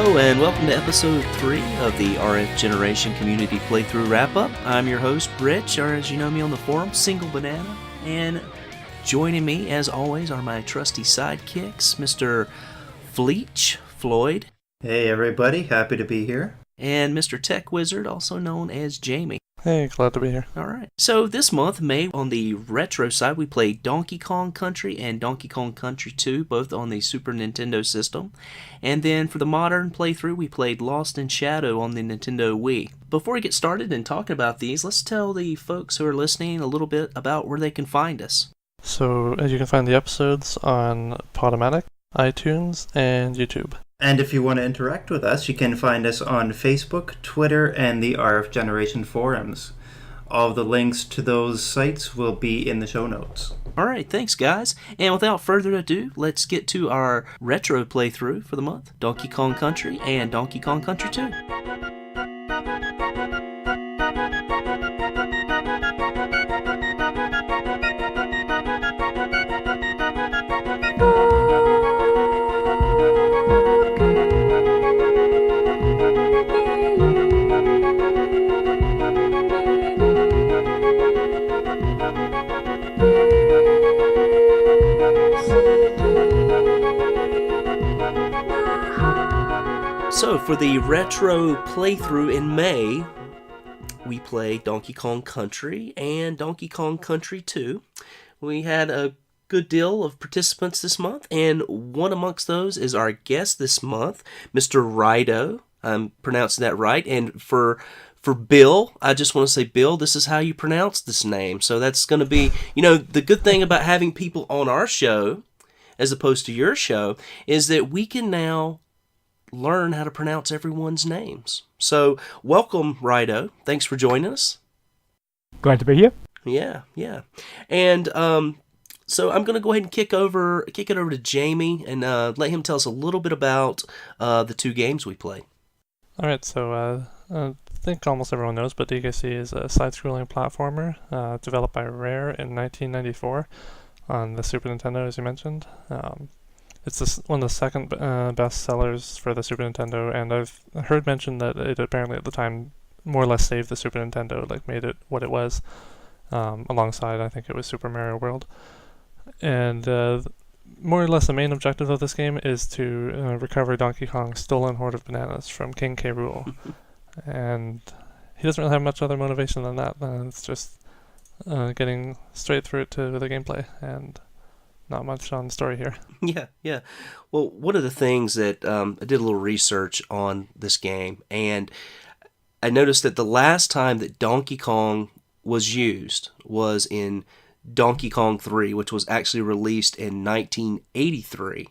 Hello and welcome to episode 3 of the RFGeneration Community Playthrough Wrap-Up. I'm your host, Rich, or as you know me on the forum, Singlebanana. And joining me, as always, are my trusty sidekicks, Mr. Fleach, Floyd. Hey everybody, happy to be here. And Mr. Techwizard, also known as Jamie. Hey, glad to be here. Alright, so this month, May, on the retro side, we played Donkey Kong Country and Donkey Kong Country 2, both on the Super Nintendo system. And then for the modern playthrough, we played Lost in Shadow on the Nintendo Wii. Before we get started and talking about these, let's tell the folks who are listening a little bit about where they can find us. So, you can find the episodes on Podomatic, iTunes, and YouTube. And if you want to interact with us, you can find us on Facebook, Twitter, and the RFGeneration forums. All of the links to those sites will be in the show notes. Alright, thanks guys. And without further ado, let's get to our retro playthrough for the month. Donkey Kong Country and Donkey Kong Country 2. So, for the retro playthrough in May, we played Donkey Kong Country and Donkey Kong Country 2. We had a good deal of participants this month, and one amongst those is our guest this month, Mr. Rido. I'm pronouncing that right. And for Bill, I just want to say, Bill, this is how you pronounce this name. So that's going to be, the good thing about having people on our show, as opposed to your show, is that we can now learn how to pronounce everyone's names. So, welcome, Rido. Thanks for joining us. Glad to be here. Yeah. And so I'm going to go ahead and kick it over to Jamie and let him tell us a little bit about the two games we played. All right, so I think almost everyone knows, but DKC is a side-scrolling platformer developed by Rare in 1994 on the Super Nintendo, as you mentioned. It's one of the second best sellers for the Super Nintendo, and I've heard mention that it apparently at the time more or less saved the Super Nintendo, like made it what it was, alongside, I think it was Super Mario World. And more or less the main objective of this game is to recover Donkey Kong's stolen hoard of bananas from King K. Rool. And he doesn't really have much other motivation than that. It's just getting straight through it to the gameplay, and not much on the story here. Yeah. Well, one of the things that I did a little research on this game, and I noticed that the last time that Donkey Kong was used was in Donkey Kong 3, which was actually released in 1983.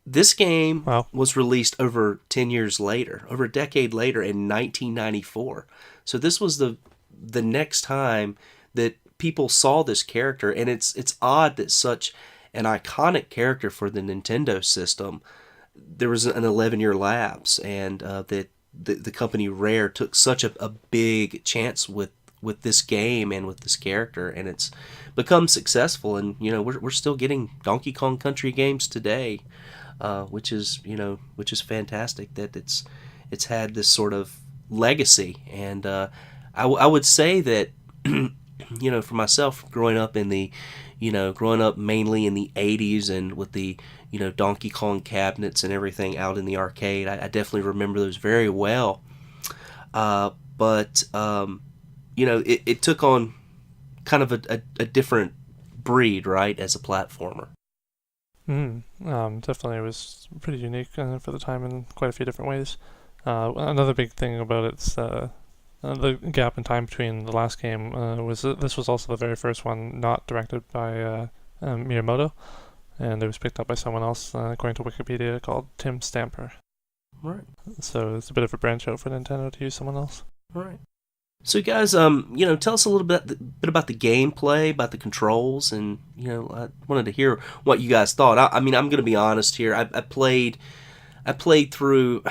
This game was released over 10 years later, over a decade later in 1994. So this was the next time that people saw this character, and it's odd that such an iconic character for the Nintendo system, there was an 11-year lapse, and that the company Rare took such a big chance with this game and with this character, and it's become successful. And we're still getting Donkey Kong Country games today, which is fantastic that it's had this sort of legacy. And I would say that for myself, growing up mainly in the 80s and with the Donkey Kong cabinets and everything out in the arcade, I definitely remember those very well. But it took on kind of a different breed, right, as a platformer. Definitely, it was pretty unique for the time in quite a few different ways. Another big thing about it's the gap in time between the last game was this was also the very first one not directed by Miyamoto, and it was picked up by someone else, according to Wikipedia, called Tim Stamper. Right. So it's a bit of a branch out for Nintendo to use someone else. Right. So guys, tell us a little bit about the gameplay, about the controls, and I wanted to hear what you guys thought. I'm going to be honest here. I played through.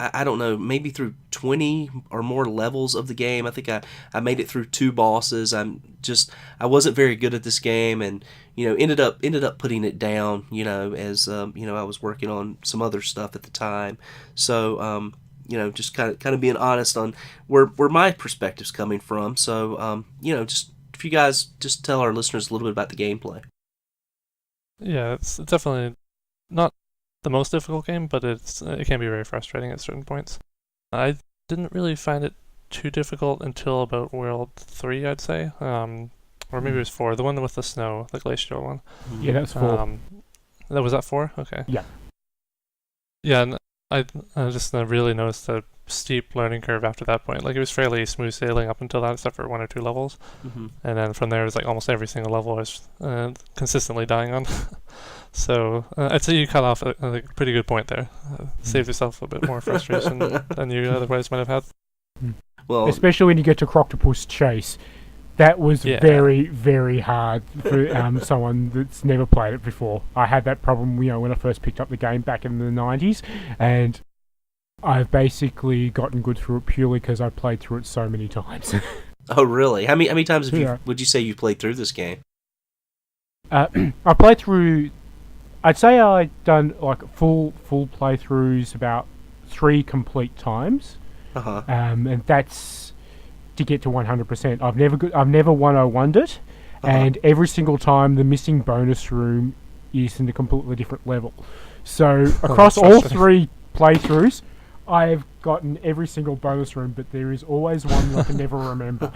I don't know, maybe through 20 or more levels of the game. I think I made it through 2 bosses. I wasn't very good at this game, and ended up putting it down. As I was working on some other stuff at the time. So just kind of being honest on where my perspective's coming from. So just if you guys just tell our listeners a little bit about the gameplay. Yeah, it's definitely not the most difficult game, but it can be very frustrating at certain points. I didn't really find it too difficult until about World 3, I'd say. Or maybe it was 4, the one with the snow, the glacial one. Yeah, that's 4. Was that 4? Okay. Yeah. Yeah, and I just really noticed a steep learning curve after that point. Like, it was fairly smooth sailing up until that, except for 1 or 2 levels. Mm-hmm. And then from there, it was like almost every single level I was consistently dying on. So I'd say you cut off a pretty good point there. Saved yourself a bit more frustration than you otherwise might have had. Well, especially when you get to Croctopus Chase. That was very, very hard for someone that's never played it before. I had that problem, when I first picked up the game back in the 90s, and I've basically gotten good through it purely because I played through it so many times. Oh, really? How many times would you say you played through this game? I played through. I'd say I'd done like full playthroughs about 3 complete times. Uh-huh. And that's to get to 100%. I've never 101'd it, and every single time the missing bonus room is in a completely different level. So across all 3 playthroughs, I've gotten every single bonus room, but there is always one that I can never remember.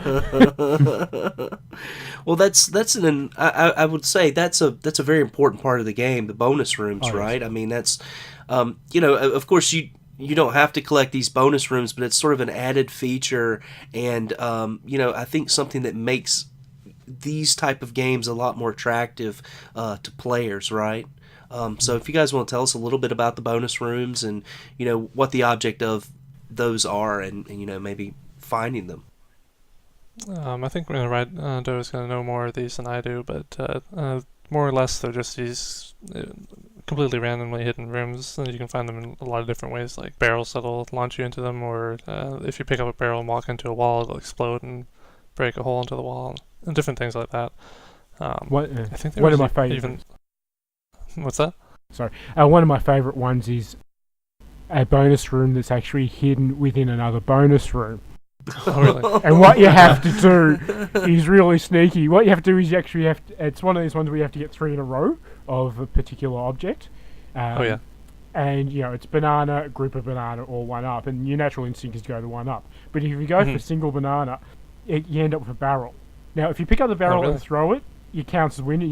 Well, I would say that's a very important part of the game, the bonus rooms, right? Yes. I mean, that's of course you don't have to collect these bonus rooms, but it's sort of an added feature, and I think something that makes these type of games a lot more attractive to players, right? So if you guys want to tell us a little bit about the bonus rooms and what the object of those are, and maybe finding them. I think Raido is going to know more of these than I do, but more or less they're just these completely randomly hidden rooms, and you can find them in a lot of different ways, like barrels that'll launch you into them, or if you pick up a barrel and walk into a wall, it'll explode and break a hole into the wall, and different things like that. I think one of my favorite. What's that? Sorry. One of my favourite ones is a bonus room that's actually hidden within another bonus room. Oh, really? And what you have to do is really sneaky. What you have to do is you actually have to... It's one of these ones where you have to get 3 in a row of a particular object. And, it's banana, group of banana, or 1-up. And your natural instinct is to go to 1-up. But if you go for single banana, you end up with a barrel. Now, if you pick up the barrel and throw it, you count as a win,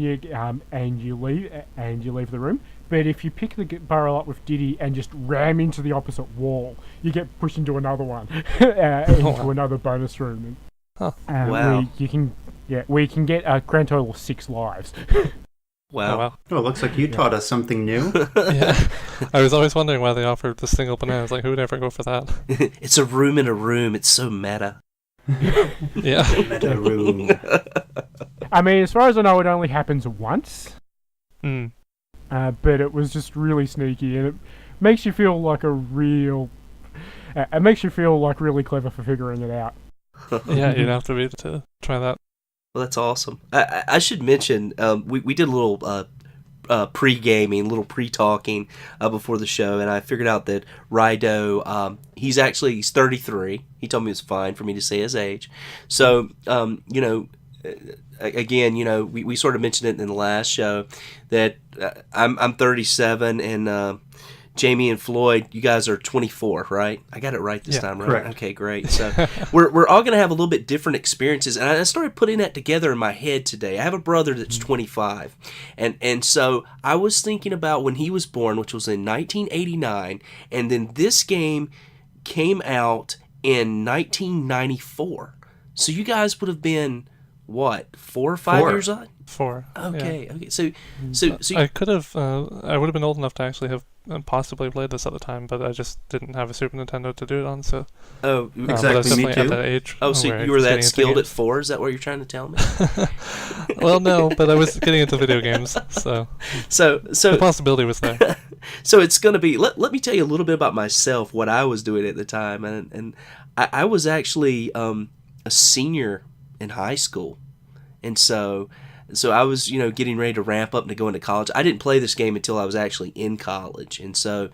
and you leave the room. But if you pick the barrel up with Diddy and just ram into the opposite wall, you get pushed into another one, into another bonus room. Wow! We can get a grand total of 6 lives. Wow! Oh, it looks like you taught us something new. Yeah, I was always wondering why they offered the single banana. Like, who would ever go for that? It's a room in a room. It's so meta. Yeah. Meta room. I mean, as far as I know, it only happens once. But it was just really sneaky, and it makes you feel like really clever for figuring it out. Yeah, you'd have to be to try that. Well, that's awesome. I should mention, we did a little pre-gaming, little pre-talking before the show, and I figured out that Raido, he's 33. He told me it was fine for me to say his age. So, again, we sort of mentioned it in the last show that I'm 37, and Jamie and Floyd, you guys are 24, right? I got it right this time, right? Correct. Okay, great. So we're all going to have a little bit different experiences, and I started putting that together in my head today. I have a brother that's 25, and so I was thinking about when he was born, which was in 1989, and then this game came out in 1994. So you guys would have been, what, 4 or 5 years old? 4. Okay, yeah. okay. So I could have. I would have been old enough to actually have possibly played this at the time, but I just didn't have a Super Nintendo to do it on. So Oh, but I was exactly. Me definitely too. at that age. oh, so where you were it's that getting into skilled at games. 4? Is that what you're trying to tell me? Well, no, but I was getting into video games, so So the possibility was there. so it's going to be. Let me tell you a little bit about myself, what I was doing at the time, and I was actually a senior in high school, and so I was getting ready to ramp up to go into college. I didn't play this game until I was actually in college, and so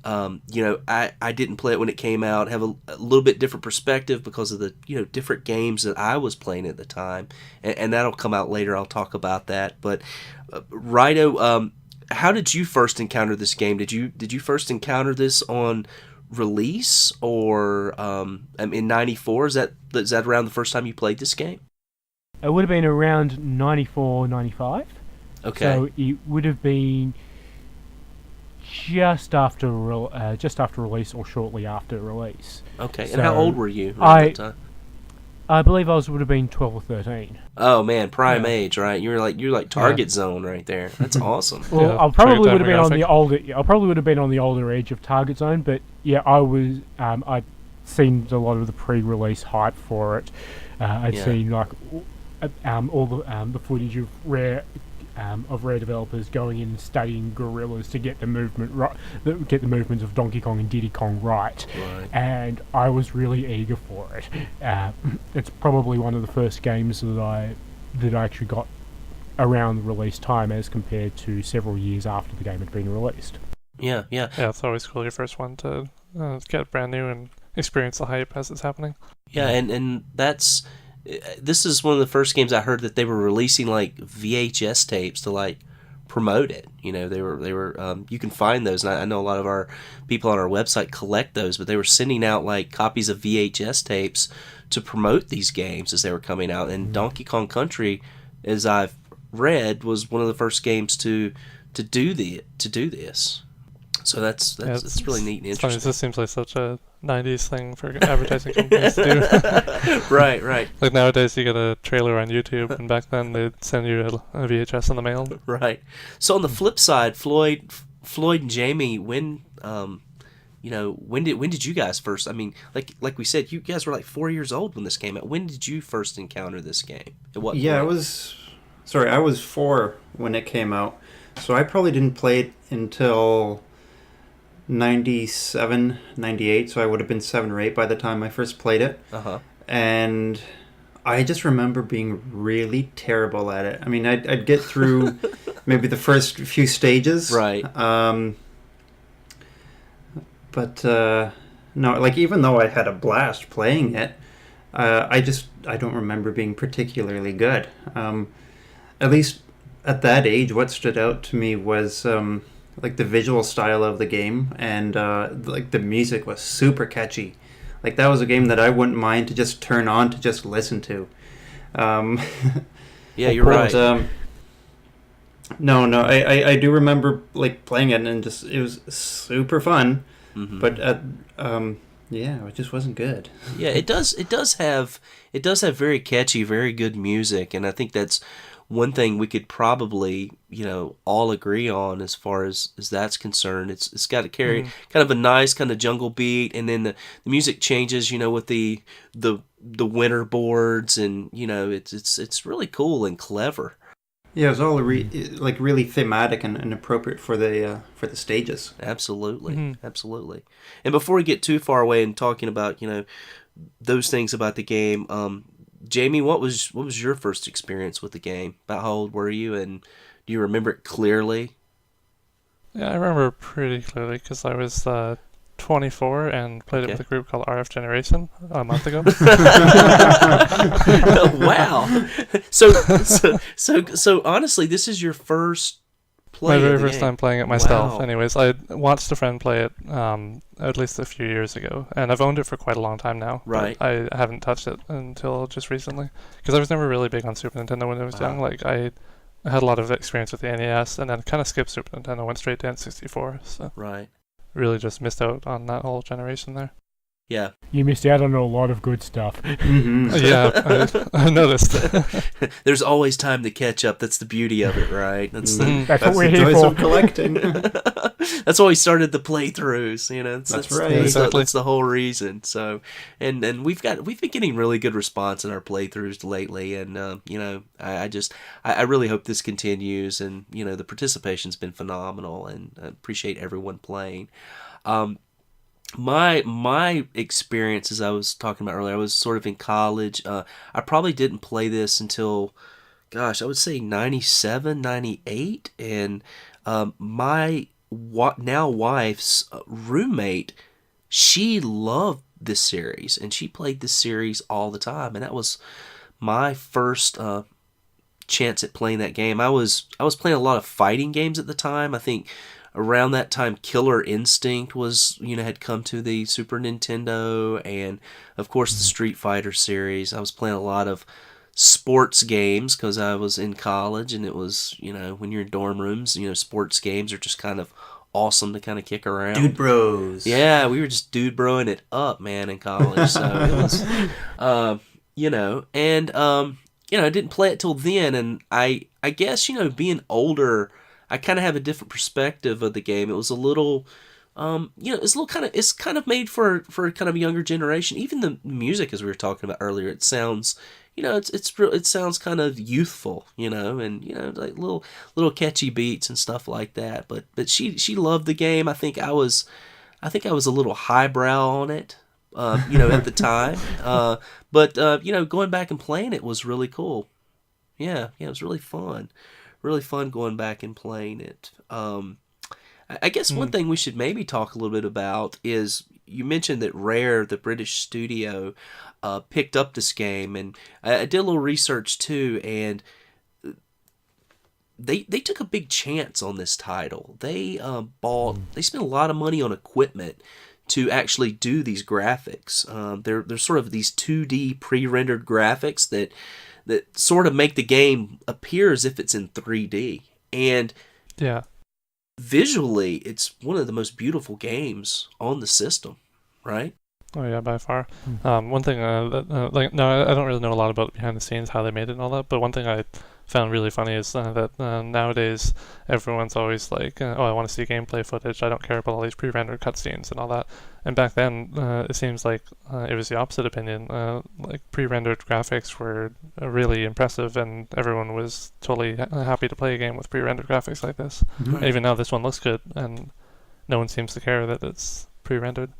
I didn't play it when it came out. Have a little bit different perspective because of the different games that I was playing at the time, and that'll come out later. I'll talk about that. But Rido, how did you first encounter this game? Did you first encounter this on release or in '94? Is that around the first time you played this game? It would have been around 94, 95. Okay. So it would have been just after release or shortly after release. Okay. So And how old were you around that time? I believe would have been 12 or 13. Oh man, prime Yeah. age, right? You're like target zone right there. That's awesome. Well, Yeah, I probably would target have been on the demographic. older. I probably would have been on the older edge of target zone, but yeah, I was. I'd seen a lot of the pre-release hype for it. I'd Yeah. seen like all the footage of Rare developers going in and studying gorillas to get the movement right, get the movements of Donkey Kong and Diddy Kong right. Right. And I was really eager for it. It's probably one of the first games that I actually got around the release time, as compared to several years after the game had been released. Yeah. Yeah, it's always cool your first one to get brand new and experience the hype as it's happening. Yeah, and this is one of the first games I heard that they were releasing like VHS tapes to like promote it. They were you can find those, and I know a lot of our people on our website collect those, but they were sending out like copies of VHS tapes to promote these games as they were coming out. And Donkey Kong Country, as I've read, was one of the first games to do this. So that's really neat and It's funny, interesting. this seems like such a 90s thing for advertising companies to do. Right. Like nowadays you get a trailer on YouTube, and back then they'd send you a VHS in the mail. Right. So on the flip side, Floyd and Jamie, when did you guys first? I mean, like we said, you guys were like 4 years old when this came out. When did you first encounter this game? At what Yeah, point? I was 4 when it came out, so I probably didn't play it until 97, 98, so I would have been 7 or 8 by the time I first played it. Uh-huh. And I just remember being really terrible at it. I mean, I'd get through maybe the first few stages. Right. But no, like, even though I had a blast playing it, I don't remember being particularly good. At least at that age, what stood out to me was like the visual style of the game, and like the music was super catchy. Like, that was a game that I wouldn't mind to just turn on to just listen to. Yeah, you're right. No, I do remember like playing it, and just it was super fun. Mm-hmm. But yeah, it just wasn't good. Yeah, it does have very catchy, very good music, and I think that's one thing we could probably, all agree on as far as that's concerned. It's got to carry kind of a nice kind of jungle beat, and then the music changes, with the winter boards, and it's really cool and clever. Yeah, it was all really thematic and appropriate for the stages. Absolutely, absolutely. And before we get too far away and talking about those things about the game, Jamie, what was your first experience with the game? About how old were you, and do you remember it clearly? Yeah, I remember pretty clearly because I was 24 and played it with a group called RFGeneration a month ago. Wow. So honestly, this is your first play. My very of the first game. time playing it myself. Wow. Anyways, I watched a friend play it at least a few years ago, and I've owned it for quite a long time now. Right. But I haven't touched it until just recently because I was never really big on Super Nintendo when I was young. Like I had a lot of experience with the NES, and then kind of skipped Super Nintendo, went straight to N64. So Right. really just missed out on that whole generation there. Yeah. You missed out on a lot of good stuff. Mm-hmm. Yeah, I noticed. There's always time to catch up. That's the beauty of it, right? That's That's what we're the here joys for. of collecting. that's why we started the playthroughs. That's right. Exactly. That's the whole reason. So, and we've been getting really good response in our playthroughs lately, and I really hope this continues. And the participation's been phenomenal, and I appreciate everyone playing. My experience, as I was talking about earlier, I was sort of in college. I probably didn't play this until, gosh, I would say 97, 98. And my now wife's roommate, she loved this series, and she played this series all the time. And that was my first chance at playing that game. I was playing a lot of fighting games at the time. I think around that time, Killer Instinct was, had come to the Super Nintendo, and of course the Street Fighter series. I was playing a lot of sports games because I was in college, and it was, when you're in dorm rooms, sports games are just kind of awesome to kind of kick around. Dude bros. Yeah, we were just dude broing it up, man, in college. So it was, I didn't play it till then, and I guess, being older, I kind of have a different perspective of the game. It was a little, it's kind of made for kind of a younger generation. Even the music, as we were talking about earlier, it sounds, it sounds kind of youthful, and like little catchy beats and stuff like that. But she loved the game. I think I was a little highbrow on it, at the time. But going back and playing it was really cool. Yeah, it was really fun. Really fun going back and playing it. I guess one thing we should maybe talk a little bit about is, you mentioned that Rare, the British studio, picked up this game, and I did a little research too, and they took a big chance on this title. They they spent a lot of money on equipment to actually do these graphics. They're sort of these 2D pre-rendered graphics that sort of make the game appear as if it's in 3D. And yeah, visually, it's one of the most beautiful games on the system, right? Oh yeah, by far. One thing I don't really know a lot about behind the scenes, how they made it and all that, but one thing I found really funny is that nowadays everyone's always like, I want to see gameplay footage, I don't care about all these pre-rendered cutscenes and all that. And back then, it seems like it was the opposite opinion. Like pre-rendered graphics were really impressive, and everyone was totally happy to play a game with pre-rendered graphics like this. Right. Even now, this one looks good, and no one seems to care that it's pre-rendered.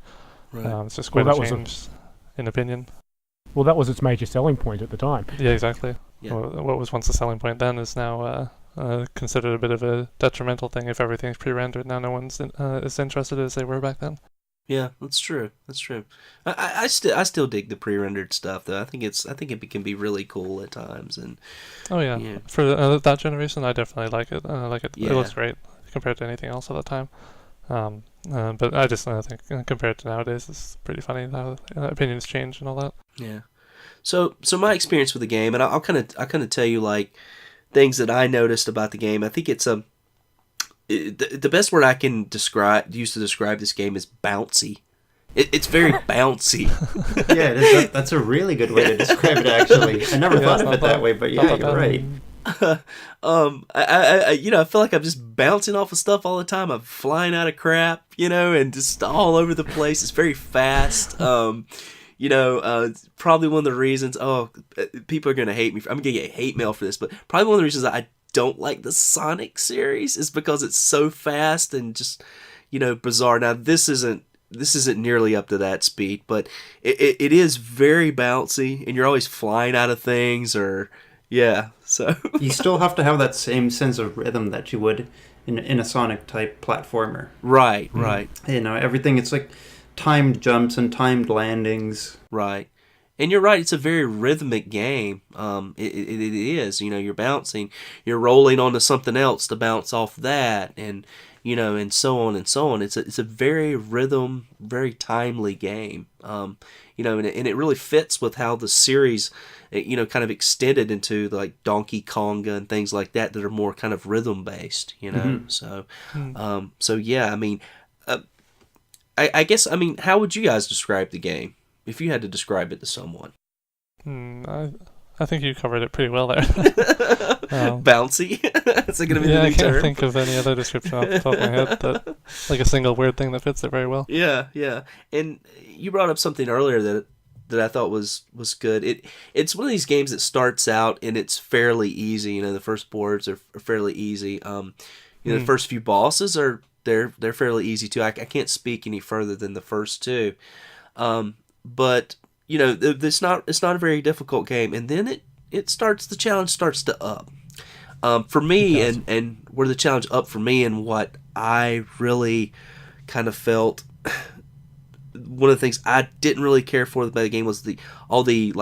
Right. It's just quite Well, a that was change in opinion. Well, that was its major selling point at the time. Yeah, exactly. Yeah. What was once a selling point then is now considered a bit of a detrimental thing if everything's pre-rendered. Now no one's as interested as they were back then. Yeah, that's true. That's true. I still dig the pre-rendered stuff though. I think it can be really cool at times. And oh yeah, yeah. For that generation, I definitely like it. Yeah. It looks great compared to anything else at that time. But I just think compared to nowadays, it's pretty funny how opinions change and all that. Yeah. So my experience with the game, and I'll kind of tell you like things that I noticed about the game. I think it's the best word I can use to describe this game is bouncy. It's very bouncy. Yeah, it is. That's a really good way to describe it. Actually, I never thought of it that way, but yeah, you're right. I feel like I'm just bouncing off of stuff all the time. I'm flying out of crap, and just all over the place. It's very fast. Probably one of the reasons. Oh, people are gonna hate me. I'm gonna get hate mail for this, but probably one of the reasons I don't like the Sonic series is because it's so fast and just bizarre. Now this isn't nearly up to that speed, but it is very bouncy, and you're always flying out of things or. Yeah, so... You still have to have that same sense of rhythm that you would in a Sonic-type platformer. Right. Everything, it's like timed jumps and timed landings. Right. And you're right, it's a very rhythmic game. It is, you're bouncing, you're rolling onto something else to bounce off that, and, and so on and so on. It's a very very timely game. And it really fits with how the series... kind of extended into like Donkey Konga and things like that are more kind of rhythm based, Mm-hmm. So, so yeah, I mean, I guess, I mean, how would you guys describe the game if you had to describe it to someone? I think you covered it pretty well there. Bouncy? Is it going to be the new I can't term? think of any other description off the top of my head that, like a single word thing that fits it very well. Yeah. And you brought up something earlier that I thought was good. It's one of these games that starts out and it's fairly easy. You know, the first boards are fairly easy. The first few bosses they're fairly easy too. I can't speak any further than the first two. But you know, it's not a very difficult game, and then the challenge starts to up. For me, and where the challenge up for me, and what I really kind of felt, one of the things I didn't really care for about the game was all the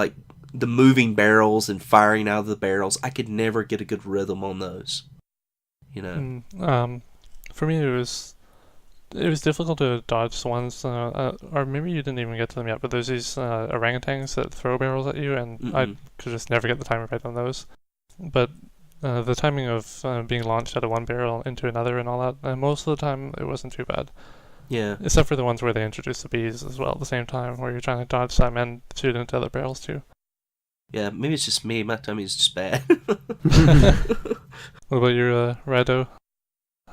moving barrels and firing out of the barrels. I could never get a good rhythm on those. You know. For me, it was difficult to dodge swans, or maybe you didn't even get to them yet, but there's these orangutans that throw barrels at you, and I could just never get the timing right on those. But the timing of being launched out of one barrel into another and all that, and most of the time it wasn't too bad. Yeah. Except for the ones where they introduce the bees as well at the same time, where you're trying to dodge some and shoot into other barrels too. Yeah, maybe it's just me. My timing is just bad. What about your Rado?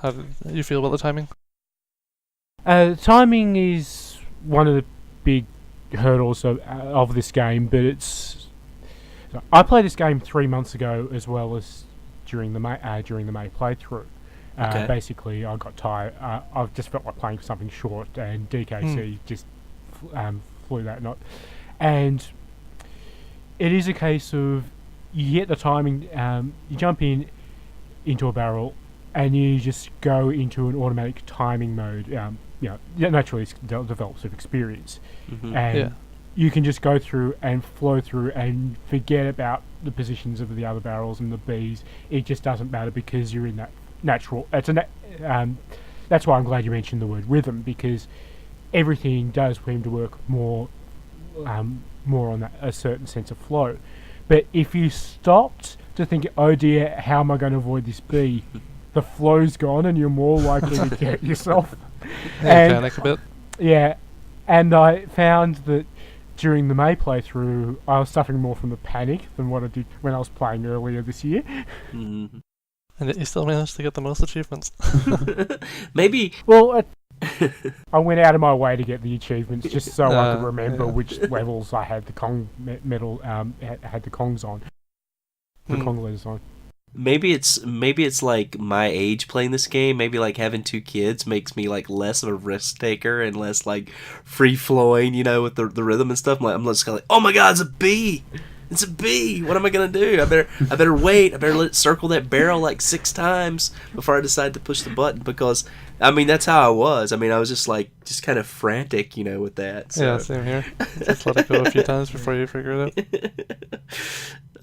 How do you feel about the timing? Timing is one of the big hurdles of this game, but I played this game 3 months ago as well as during the May playthrough. Okay. Basically, I got tired. I just felt like playing something short, and DKC just flew that knot. And it is a case of you get the timing, you jump into a barrel, and you just go into an automatic timing mode. Naturally it develops with experience. And you can just go through and flow through and forget about the positions of the other barrels and the bees. It just doesn't matter because you're in that natural. That's why I'm glad you mentioned the word rhythm, because everything does seem to work more on a certain sense of flow. But if you stopped to think, oh dear, how am I going to avoid this bee? The flow's gone and you're more likely to get yourself. Panic a bit. Yeah, and I found that during the May playthrough, I was suffering more from the panic than what I did when I was playing earlier this year. Mm-hmm. And yet you still managed to get the most achievements. Maybe. Well, I went out of my way to get the achievements just so I could remember which levels I had the Kong medal, had the Kongs on. The Kong letters on. Maybe it's like my age playing this game. Maybe like having 2 kids makes me like less of a risk taker and less like free flowing, you know, with the rhythm and stuff. I'm just kind of like, oh my god, it's a bee! It's a bee! What am I gonna do? I better wait. I better let it circle that barrel like 6 times before I decide to push the button, because I mean that's how I was. I mean I was just kind of frantic, you know, with that. So. Yeah, same here. Just let it go a few times before you figure it out.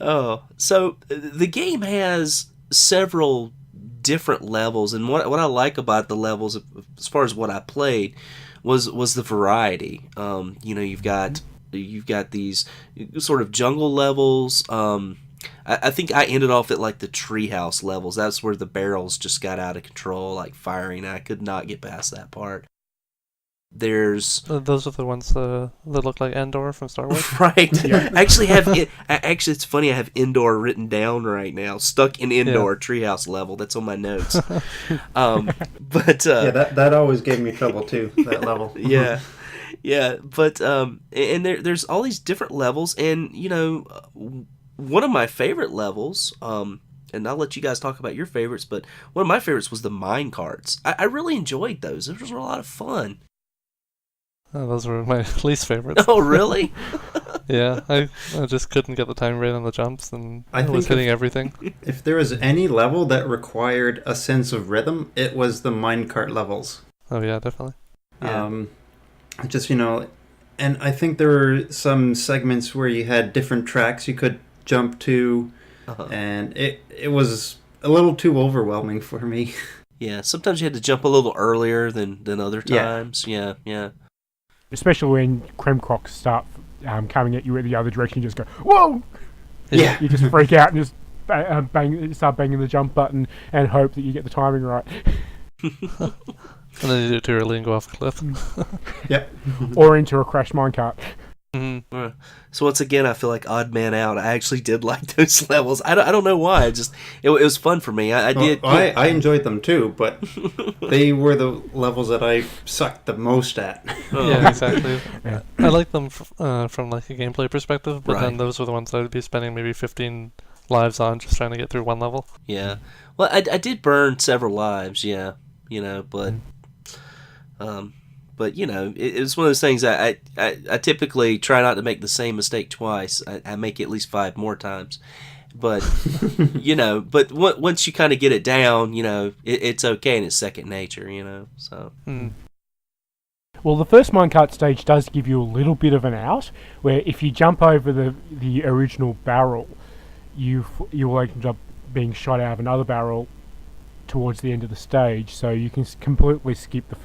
Oh, so the game has several different levels, and what I like about the levels, as far as what I played, was the variety. You know, you've got these sort of jungle levels. I think I ended off at like the treehouse levels. That's where the barrels just got out of control, like firing. I could not get past that part. There's those are the ones that look like Endor from Star Wars, right? Yeah. Actually, it's funny. I have Endor written down right now, stuck in Endor treehouse level. That's on my notes. But that always gave me trouble too. That level. Yeah. But and there's all these different levels, and you know, one of my favorite levels. And I'll let you guys talk about your favorites, but one of my favorites was the mine carts. I really enjoyed those. Those were a lot of fun. Oh, those were my least favorites. Oh, really? Yeah, I just couldn't get the time right on the jumps, and I was hitting everything. If there was any level that required a sense of rhythm, it was the minecart levels. Oh yeah, definitely. Yeah. Just, you know, and I think there were some segments where you had different tracks you could jump to, and it was a little too overwhelming for me. Yeah, sometimes you had to jump a little earlier than other times. Yeah. Especially when Kremcrocs start coming at you in the other direction, you just go, whoa! Yeah. You just freak out and just start banging the jump button and hope that you get the timing right. And then you do it too early and go off a cliff. Yep. Or into a crash minecart. Mm-hmm. So once again, I feel like odd man out. I actually did like those levels. I don't know why. It was fun for me. I enjoyed them too, but they were the levels that I sucked the most at. Yeah, exactly. Yeah. I like them from like a gameplay perspective, but then those were the ones that I'd be spending maybe 15 lives on just trying to get through one level. Yeah. Well, I did burn several lives. Yeah. But. But, it was one of those things I typically try not to make the same mistake twice. I make it at least 5 more times. But, but once you kind of get it down, it's okay and it's second nature, so. Well, the first minecart stage does give you a little bit of an out, where if you jump over the original barrel, you will end up being shot out of another barrel towards the end of the stage, so you can completely skip the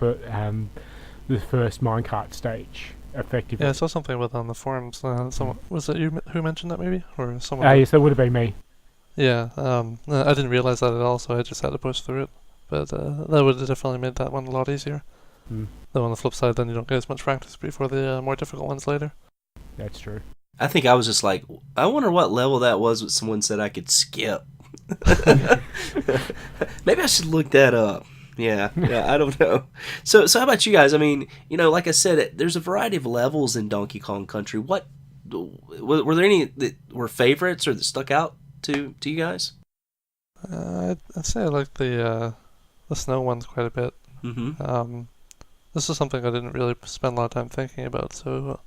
first minecart stage effectively. Yeah, I saw something about that on the forums. Someone, was it you who mentioned that maybe, or someone? Yes, that would have been me. Yeah, I didn't realize that at all, so I just had to push through it. But that would have definitely made that one a lot easier. Though on the flip side, then you don't get as much practice before the more difficult ones later. That's true. I think I was just like, I wonder what level that was when someone said I could skip. Maybe I should look that up. Yeah, I don't know. So how about you guys? I mean, like I said, there's a variety of levels in Donkey Kong Country. What were there any that were favorites or that stuck out to you guys? I'd say I like the snow ones quite a bit. Mm-hmm. This is something I didn't really spend a lot of time thinking about, so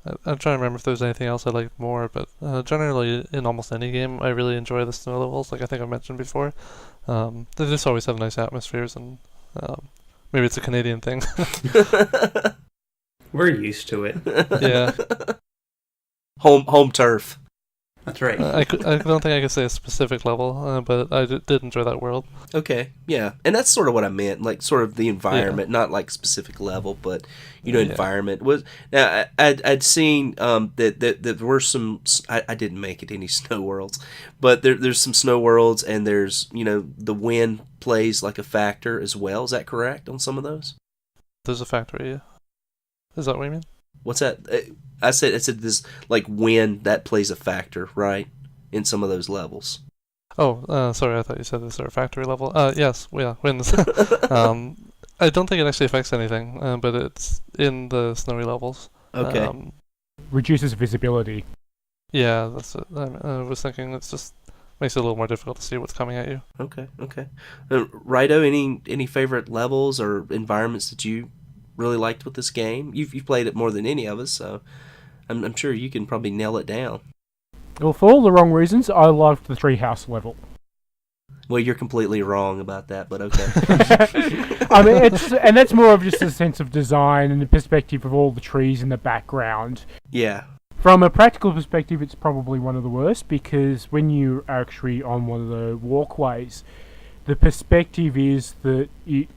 I'm trying to remember if there's anything else I liked more, but generally in almost any game I really enjoy the snow levels, like I think I mentioned before. They just always have nice atmospheres, and maybe it's a Canadian thing. We're used to it. Yeah. Home turf. That's right. I don't think I could say a specific level, but I did enjoy that world. Okay, yeah. And that's sort of what I meant, like sort of the environment, not like specific level, but, environment. Now, I'd seen that there were some, I didn't make it any snow worlds, but there's some snow worlds, and there's, the wind plays like a factor as well. Is that correct on some of those? There's a factor, yeah. Is that what you mean? What's that? I said this like wind that plays a factor, right, in some of those levels. Oh, sorry, I thought you said this is a factory level. Yes, yeah, winds. I don't think it actually affects anything, but it's in the snowy levels. Okay. Reduces visibility. Yeah, that's it. I was thinking it's just makes it a little more difficult to see what's coming at you. Okay. Rido, any favorite levels or environments that you really liked with this game? You've played it more than any of us, so I'm sure you can probably nail it down. Well, for all the wrong reasons, I loved the treehouse level. Well, you're completely wrong about that, but okay. I mean, and that's more of just a sense of design and the perspective of all the trees in the background. Yeah. From a practical perspective, it's probably one of the worst, because when you're actually on one of the walkways, the perspective is that it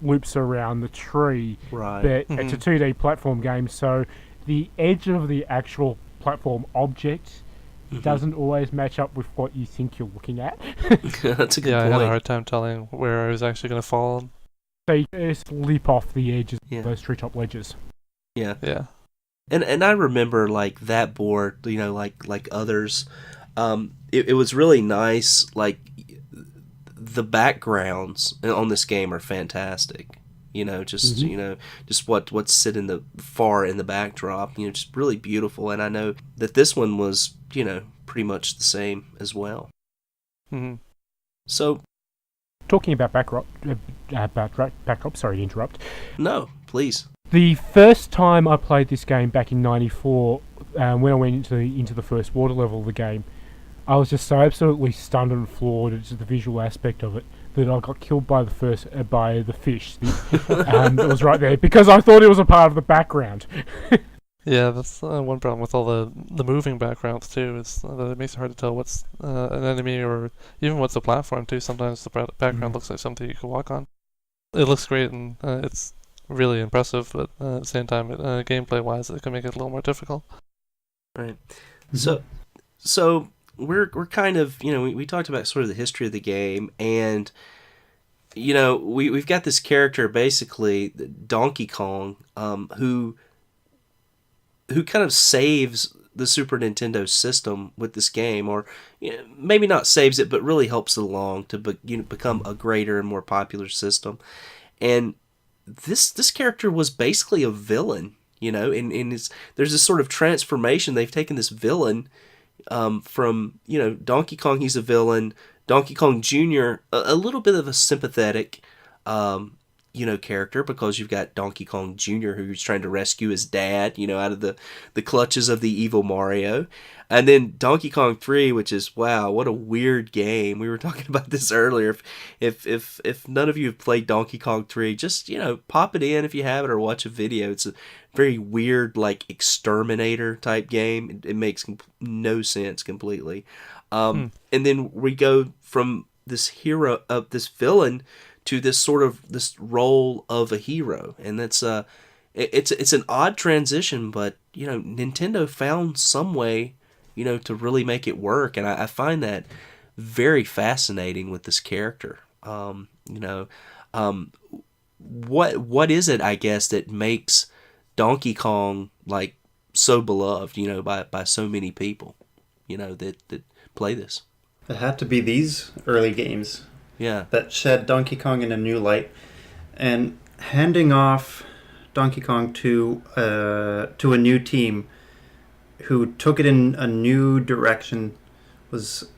loops around the tree, right? But it's a 2D platform game, so the edge of the actual platform object doesn't always match up with what you think you're looking at. That's a good point. I had a hard time telling where I was actually going to fall. So you just leap off the edges of those treetop ledges. Yeah. And I remember like that board, like others. It was really nice. Like the backgrounds on this game are fantastic. Just what's sitting far in the backdrop. Just really beautiful. And I know that this one was, pretty much the same as well. Mm-hmm. So, talking about backdrop. Sorry to interrupt. No, please. The first time I played this game back in '94, when I went into the first water level of the game, I was just so absolutely stunned and floored at the visual aspect of it that I got killed by the fish that was right there, because I thought it was a part of the background. Yeah, that's one problem with all the moving backgrounds too, is that it makes it hard to tell what's an enemy or even what's a platform too. Sometimes the background looks like something you can walk on. It looks great and it's really impressive, but at the same time, gameplay-wise, it can make it a little more difficult. Right. So we're kind of, we talked about sort of the history of the game, and we've got this character, basically Donkey Kong, who kind of saves the Super Nintendo system with this game, or maybe not saves it, but really helps it along to become a greater and more popular system. And this character was basically a villain, and there's this sort of transformation. They've taken this villain from Donkey Kong, he's a villain. Donkey Kong Jr., a little bit of a sympathetic character, because you've got Donkey Kong Jr. who's trying to rescue his dad, out of the clutches of the evil Mario. And then Donkey Kong 3, which is, wow, what a weird game. We were talking about this earlier. If none of you have played Donkey Kong 3, just, pop it in if you have it, or watch a video. It's a very weird, like, exterminator type game. It makes no sense completely. And then we go from this hero, this villain, to this sort of this role of a hero, and that's it's an odd transition, but Nintendo found some way to really make it work, and I find that very fascinating with this character. What is it, I guess, that makes Donkey Kong like so beloved, by so many people, that play this? It had to be these early games. Yeah. That shed Donkey Kong in a new light, and handing off Donkey Kong to a new team who took it in a new direction was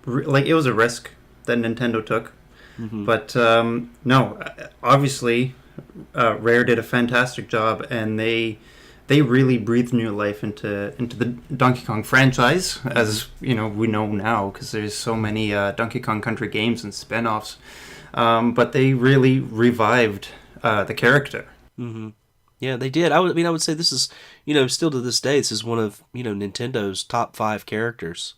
it was a risk that Nintendo took. Mm-hmm. But no, obviously, Rare did a fantastic job, and they really breathed new life into the Donkey Kong franchise, as we know now, because there's so many Donkey Kong Country games and spin-offs. But they really revived the character. Mm-hmm. Yeah, they did. I would say this is, still to this day, this is one of Nintendo's top 5 characters.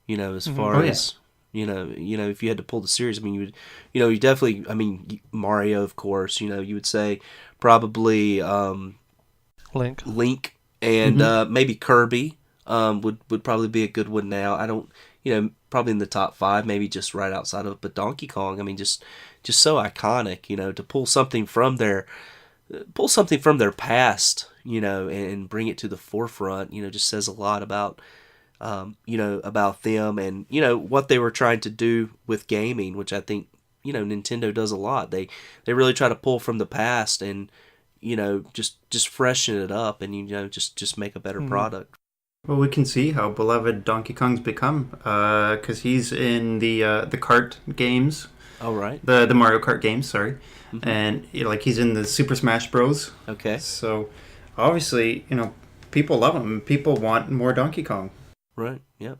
As far as if you had to pull the series, you definitely, Mario, of course. You would say probably. Link, and maybe Kirby would probably be a good one now. I don't, probably in the top 5, maybe just right outside of it. But Donkey Kong, just so iconic, to pull something from their past, and bring it to the forefront, just says a lot about, about them and, what they were trying to do with gaming, which I think, Nintendo does a lot. They really try to pull from the past and, just freshen it up and, just make a better product. Well, we can see how beloved Donkey Kong's become, because he's in the kart games. Oh, right. The Mario Kart games, sorry. Mm-hmm. And, he's in the Super Smash Bros. Okay. So, obviously, people love him. People want more Donkey Kong. Right, yep.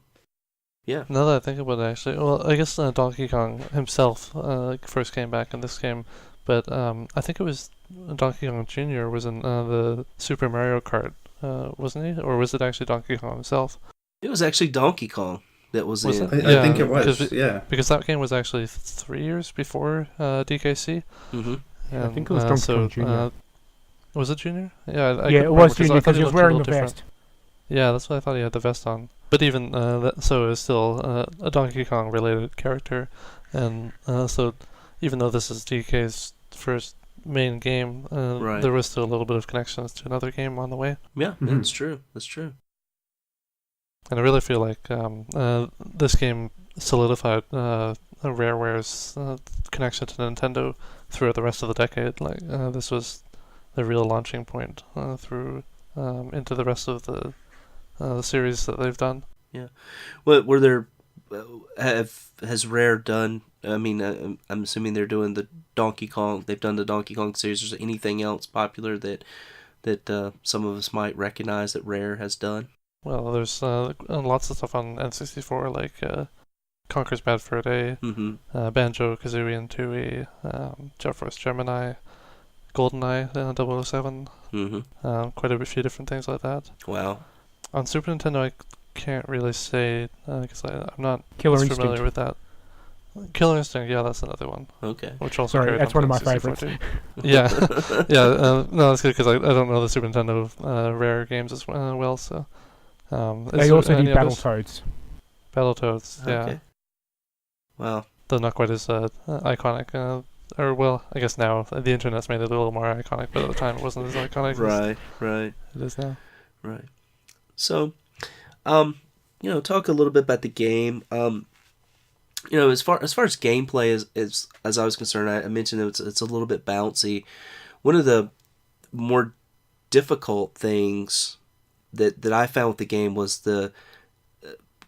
Yeah. Now that I think about it, actually, well, I guess Donkey Kong himself first came back in this game, but I think it was Donkey Kong Jr. was in the Super Mario Kart, wasn't he? Or was it actually Donkey Kong himself? It was actually Donkey Kong that was in. I think it was, because that game was actually 3 years before DKC. Mm-hmm. I think it was Donkey Kong Jr. Was it Jr.? Yeah, it was Jr. because he was wearing the vest. Yeah, that's what I thought he had the vest on. But even so, it was still a Donkey Kong related character, and so even though this is DK's first main game, right, there was still a little bit of connections to another game on the way. Yeah, that's true. That's true. And I really feel like this game solidified Rareware's connection to Nintendo throughout the rest of the decade. Like this was the real launching point through into the rest of the series that they've done. Yeah. What were there? Has Rare done? I'm assuming they're doing the Donkey Kong. They've done the Donkey Kong series. Is there anything else popular that some of us might recognize that Rare has done? Well, there's lots of stuff on N64, like Conker's Bad Fur Day, Banjo, Kazooie and Tooie, Jet Force Gemini, GoldenEye, 007, quite a few different things like that. Wow. On Super Nintendo, I can't really say, because I'm not Killer familiar with that. Killer Instinct, yeah, that's another one. Okay. Which also that's one of my favorites. Yeah, yeah. No, that's good because I don't know the Super Nintendo Rare games as well. So they also did Battletoads. Battletoads, yeah. Okay. Wow. Though not quite as iconic. or well, I guess now the internet's made it a little more iconic, but at the time it wasn't as iconic right. as it is now. Right. So, talk a little bit about the game. As far as gameplay as I was concerned, I mentioned it's a little bit bouncy. One of the more difficult things that I found with the game was the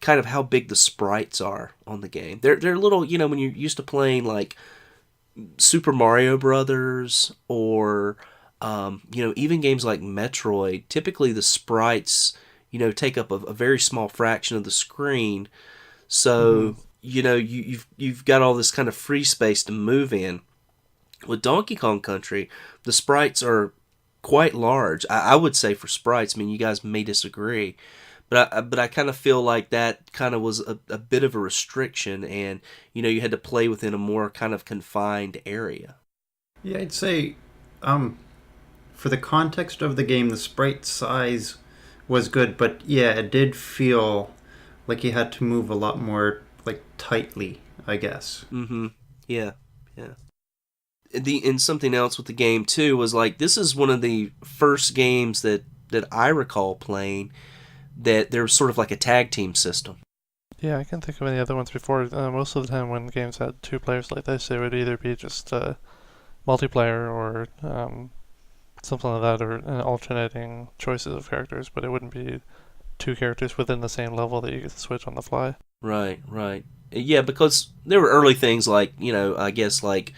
kind of how big the sprites are on the game. They're little, when you're used to playing like Super Mario Brothers or even games like Metroid, typically the sprites, take up a very small fraction of the screen. So, you've got all this kind of free space to move in. With Donkey Kong Country, the sprites are quite large. I would say for sprites. I mean, you guys may disagree, but I kind of feel like that kind of was a bit of a restriction, and you had to play within a more kind of confined area. Yeah, I'd say, for the context of the game, the sprite size was good, but yeah, it did feel like you had to move a lot more like tightly, I guess. Mm-hmm. Yeah. And something else with the game too was like this is one of the first games that I recall playing that there was sort of like a tag team system. Yeah, I can't think of any other ones before. Most of the time when games had two players like this, it would either be just multiplayer or something like that, or alternating choices of characters, but it wouldn't be two characters within the same level that you could switch on the fly. Right. Yeah, because there were early things like, I guess like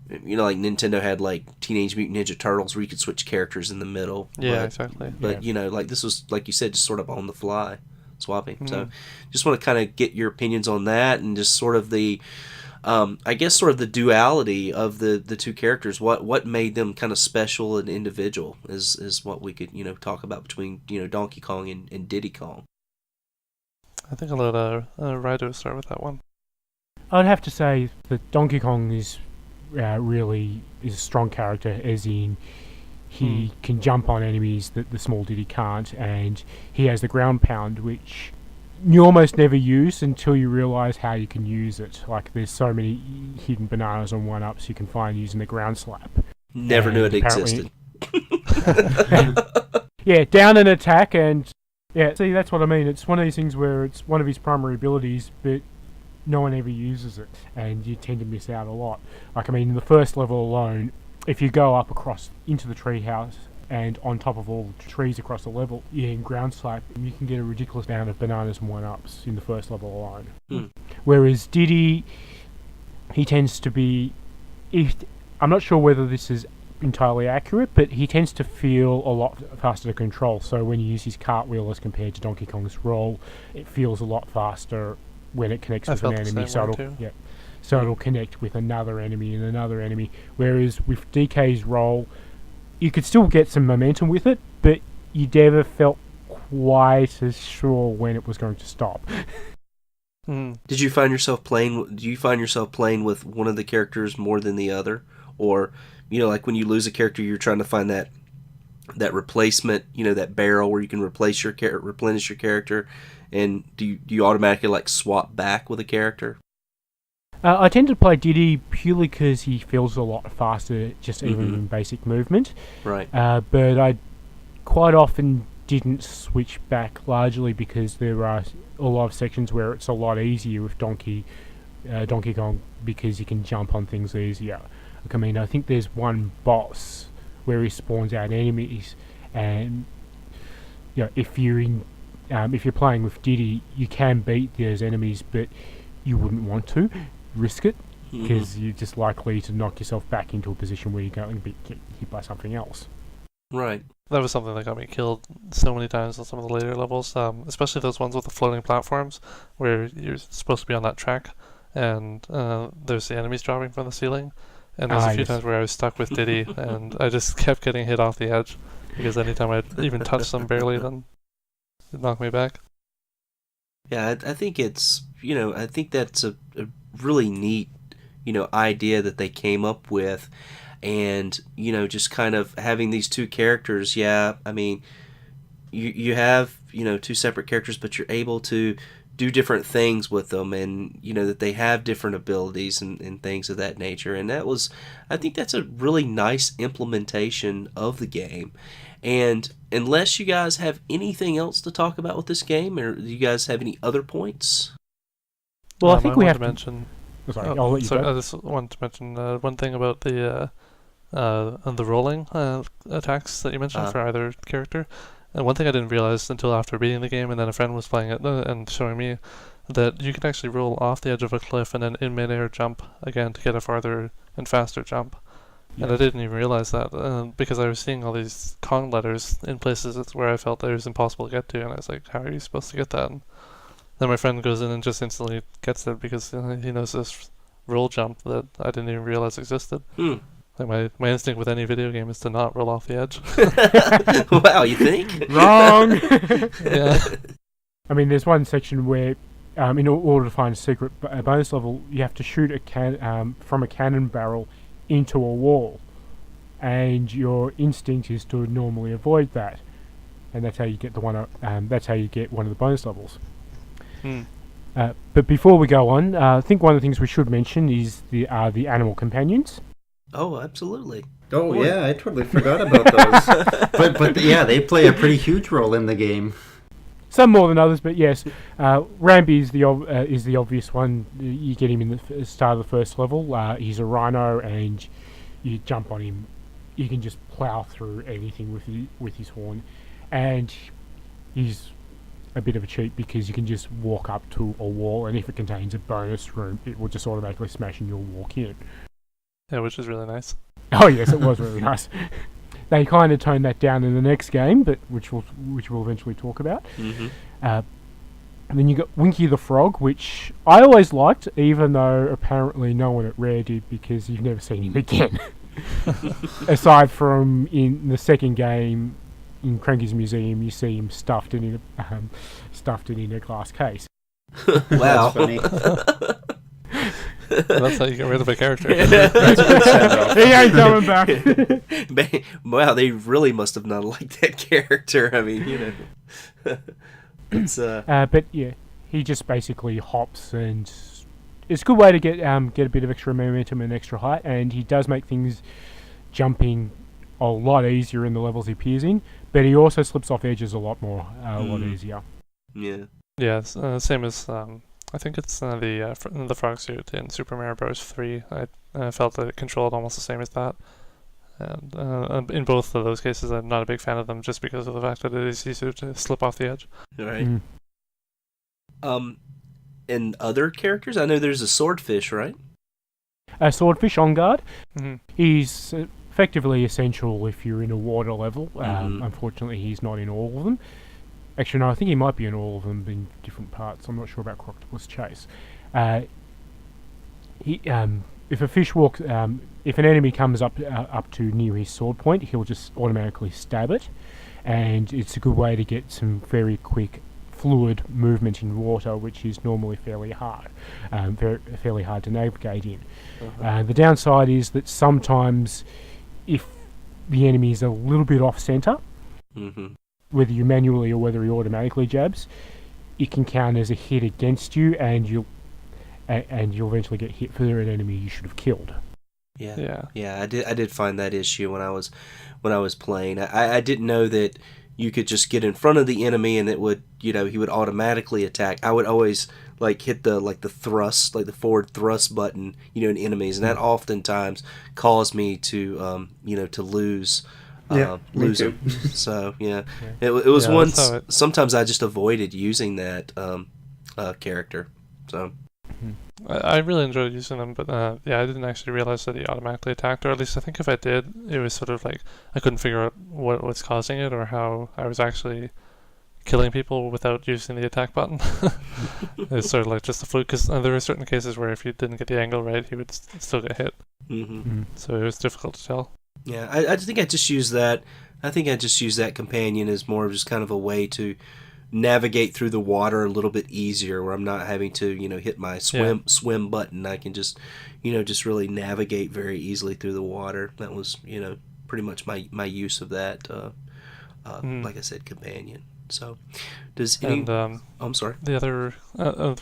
Nintendo had like Teenage Mutant Ninja Turtles where you could switch characters in the middle. Yeah, exactly. But, like this was, like you said, just sort of on the fly swapping. Mm. So just want to kind of get your opinions on that and just sort of the, I guess sort of the duality of the two characters. What made them kind of special and individual is what we could, talk about between, Donkey Kong and Diddy Kong. I think I'll let Ryder start with that one. I'd have to say that Donkey Kong is really is a strong character, as in he can jump on enemies that the small Diddy can't, and he has the ground pound, which you almost never use until you realise how you can use it. Like there's so many hidden bananas and one-ups you can find using the ground slap. Never knew it existed. Yeah, down an attack, and yeah, see, that's what I mean. It's one of these things where it's one of his primary abilities, but no one ever uses it, and you tend to miss out a lot. Like, I mean, in the first level alone, if you go up across into the treehouse and on top of all the trees across the level, you can ground slap, and you can get a ridiculous amount of bananas and one-ups in the first level alone. Whereas Diddy, he tends to be... I'm not sure whether this is entirely accurate, but he tends to feel a lot faster to control. So when you use his cartwheel as compared to Donkey Kong's roll, it feels a lot faster when it connects with an enemy. So it'll connect with another enemy and another enemy. Whereas with DK's roll, you could still get some momentum with it, but you never felt quite as sure when it was going to stop. Did you find yourself playing? Do you find yourself playing with one of the characters more than the other, or like when you lose a character, you're trying to find that replacement, that barrel where you can replenish your character, and do you automatically like swap back with a character? I tend to play Diddy purely because he feels a lot faster, just even in basic movement. Right. But I quite often didn't switch back, largely because there are a lot of sections where it's a lot easier with Donkey Kong because you can jump on things easier. Like, I mean, I think there's one boss where he spawns out enemies, and if you're playing with Diddy, you can beat those enemies, but you wouldn't want to risk it because you're just likely to knock yourself back into a position where you're going to get hit by something else. Right. That was something that got me killed so many times on some of the later levels, especially those ones with the floating platforms where you're supposed to be on that track and there's the enemies dropping from the ceiling. And there's a few times where I was stuck with Diddy and I just kept getting hit off the edge because anytime I'd even touch them barely, then it knocked me back. Yeah, I think it's, I think that's a really neat, idea that they came up with. And, just kind of having these two characters, yeah, I mean, you have, two separate characters, but you're able to, do different things with them, and that they have different abilities and things of that nature. And I think that's a really nice implementation of the game. And unless you guys have anything else to talk about with this game, or do you guys have any other points? Well, I think we have to mention. Sorry, I'll let you go. I just wanted to mention one thing about the rolling attacks that you mentioned for either character. And one thing I didn't realize until after beating the game, and then a friend was playing it and showing me, that you can actually roll off the edge of a cliff and then in midair jump again to get a farther and faster jump. Yes. And I didn't even realize that because I was seeing all these Kong letters in places where I felt that it was impossible to get to, and I was like, how are you supposed to get that? And then my friend goes in and just instantly gets it because he knows this roll jump that I didn't even realize existed. Like my instinct with any video game is to not roll off the edge. Wow, you think? Wrong! Yeah. I mean, there's one section where, in order to find a secret bonus level, you have to shoot from a cannon barrel into a wall. And your instinct is to normally avoid that. And that's how you get one of the bonus levels. But before we go on, I think one of the things we should mention is the animal companions. Oh, absolutely. Oh, yeah, I totally forgot about those. but yeah, they play a pretty huge role in the game. Some more than others, but yes, Rambi is the obvious one. You get him in the start of the first level. He's a rhino, and you jump on him. You can just plow through anything with his horn, and he's a bit of a cheat because you can just walk up to a wall, and if it contains a bonus room, it will just automatically smash and you'll walk in. Yeah, which is really nice. Oh yes, it was really nice. They kind of toned that down in the next game, but which we'll eventually talk about. Mm-hmm. And then you got Winky the Frog, which I always liked, even though apparently no one at Rare did because you've never seen him again. Aside from in the second game, in Cranky's Museum, you see him stuffed in a glass case. Wow. That's funny. That's how you get rid of a character. That's a good send-off. He ain't coming back. Wow, they really must have not liked that character. I mean, it's but yeah, he just basically hops, and it's a good way to get a bit of extra momentum and extra height, and he does make things jumping a lot easier in the levels he appears in, but he also slips off edges a lot lot easier. Yeah. Yeah, same as I think it's the frog suit in Super Mario Bros. 3. I felt that it controlled almost the same as that. And in both of those cases, I'm not a big fan of them just because of the fact that it is easier to slip off the edge. Right. And other characters? I know there's a swordfish, right? A swordfish on guard. Mm-hmm. He's effectively essential if you're in a water level. Unfortunately, he's not in all of them. Actually, no, I think he might be in all of them in different parts. I'm not sure about Croctopus Chase. If a fish walks, if an enemy comes up to near his sword point, he'll just automatically stab it, and it's a good way to get some very quick fluid movement in water, which is normally fairly hard, fairly hard to navigate in. The downside is that sometimes, if the enemy is a little bit off center. Mm-hmm. Whether you manually or whether he automatically jabs, it can count as a hit against you, and you'll eventually get hit for an enemy you should have killed. Yeah. I did find that issue when I was playing. I didn't know that you could just get in front of the enemy and it would, he would automatically attack. I would always hit the thrust, the forward thrust button, in enemies, and that oftentimes caused me to to lose. Lose him. So it was once. Sometimes I just avoided using that character. So I really enjoyed using them, but I didn't actually realize that he automatically attacked, or at least I think if I did, it was sort of like I couldn't figure out what was causing it or how I was actually killing people without using the attack button. It's sort of like just a fluke, because there were certain cases where if you didn't get the angle right, he would still get hit. Mm-hmm. So it was difficult to tell. Yeah, I think I just use that. I think I just use that companion as more of just kind of a way to navigate through the water a little bit easier, where I'm not having to, hit my swim button. I can just, just really navigate very easily through the water. That was, pretty much my use of that. Like I said, companion. So, does any? And I'm sorry. the other,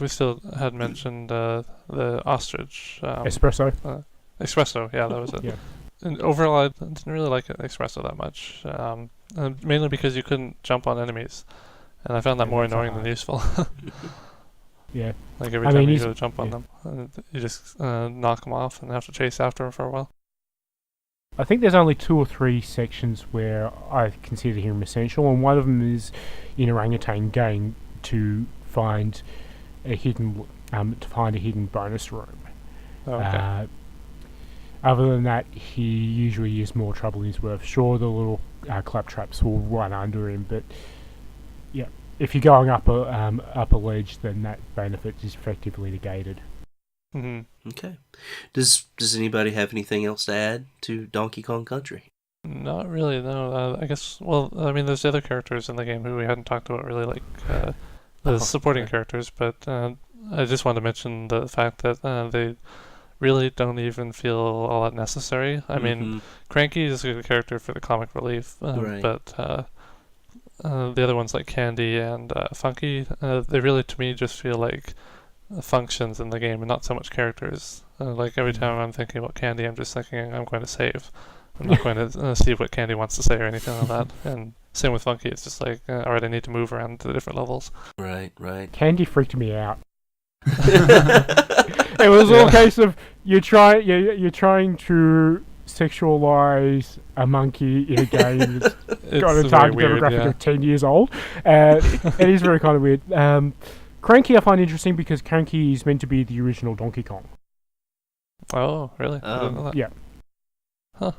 we still had mentioned the ostrich. Espresso. Espresso, yeah, that was it. Yeah. And overall, I didn't really like Espresso that much, and mainly because you couldn't jump on enemies, and I found that more annoying than useful. Yeah. Like every time you go to jump on them, you just knock them off and have to chase after them for a while. I think there's only 2 or 3 sections where I consider him essential, and one of them is in Orangutan Game to find a hidden bonus room. Oh, okay. Other than that, he usually is more trouble than he's worth. Sure, the little claptraps will run under him, but yeah, if you're going up a ledge, then that benefit is effectively negated. Mm-hmm. Okay. Does anybody have anything else to add to Donkey Kong Country? Not really, no. I guess, well, I mean, there's the other characters in the game who we hadn't talked about really, like the supporting characters, but I just wanted to mention the fact that they really don't even feel all that necessary. I mean, Cranky is a good character for the comic relief, right. But the other ones like Candy and Funky, they really, to me, just feel like functions in the game and not so much characters. Like every time I'm thinking about Candy, I'm just thinking I'm going to save. I'm not going to see what Candy wants to say or anything like that. And same with Funky, it's just like, alright, I need to move around to the different levels. Right. Candy freaked me out. It was all a case of you're trying to sexualize a monkey in a game that's got a target demographic of 10 years old. It is very kind of weird. Cranky I find interesting because Cranky is meant to be the original Donkey Kong. Oh, really? I didn't know that. Yeah. Huh.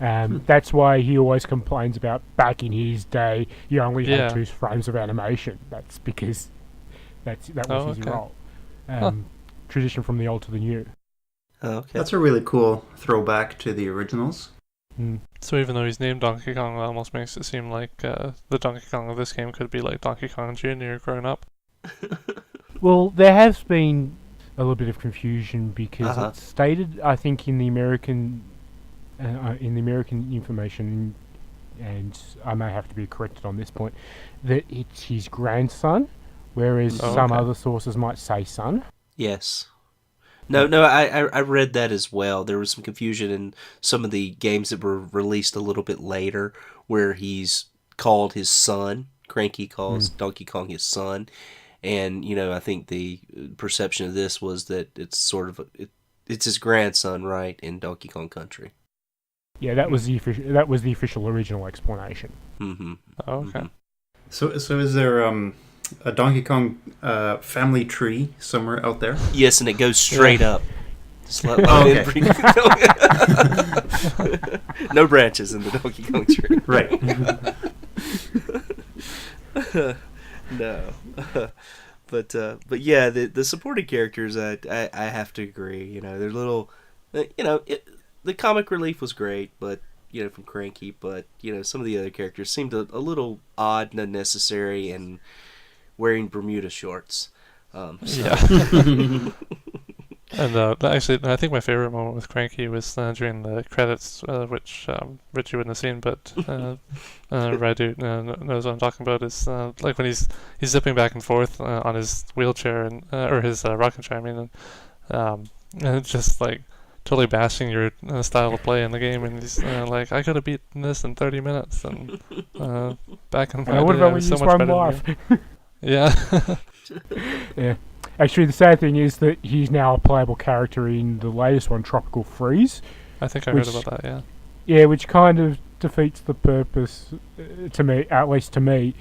That's why he always complains about back in his day you only had 2 frames of animation. That's because that was his role. Tradition from the old to the new. Oh, okay. That's a really cool throwback to the originals. So even though he's named Donkey Kong, it almost makes it seem like the Donkey Kong of this game could be like Donkey Kong Jr. grown up. Well, there has been a little bit of confusion because it's stated, I think, in the American information, and I may have to be corrected on this point, that it's his grandson, whereas some other sources might say son. Yes. No, I read that as well. There was some confusion in some of the games that were released a little bit later where he's called his son. Cranky calls Donkey Kong his son. And, I think the perception of this was that it's sort of it's his grandson, right, in Donkey Kong Country. Yeah, that was the official original explanation. Mm-hmm. Oh, okay. So is there a Donkey Kong family tree somewhere out there? Yes, and it goes straight up. Just let no branches in the Donkey Kong tree. Right. No. But yeah, the supporting characters, I have to agree. They're little, the comic relief was great, but from Cranky, but some of the other characters seemed a little odd and unnecessary, and wearing Bermuda shorts. Yeah. And actually, I think my favorite moment with Cranky was during the credits, which Richie wouldn't have seen, but Radu knows what I'm talking about. Is like when he's zipping back and forth on his wheelchair and or his rocking chair, I mean, and it's just like totally bashing your style of play in the game, and he's like, I could have beaten this in 30 minutes, and back in my day, I was so much better than you. Yeah. Yeah. Actually, the sad thing is that he's now a playable character in the latest one, Tropical Freeze. I think I heard about that, yeah. Yeah, which kind of defeats the purpose, to me, at least to me,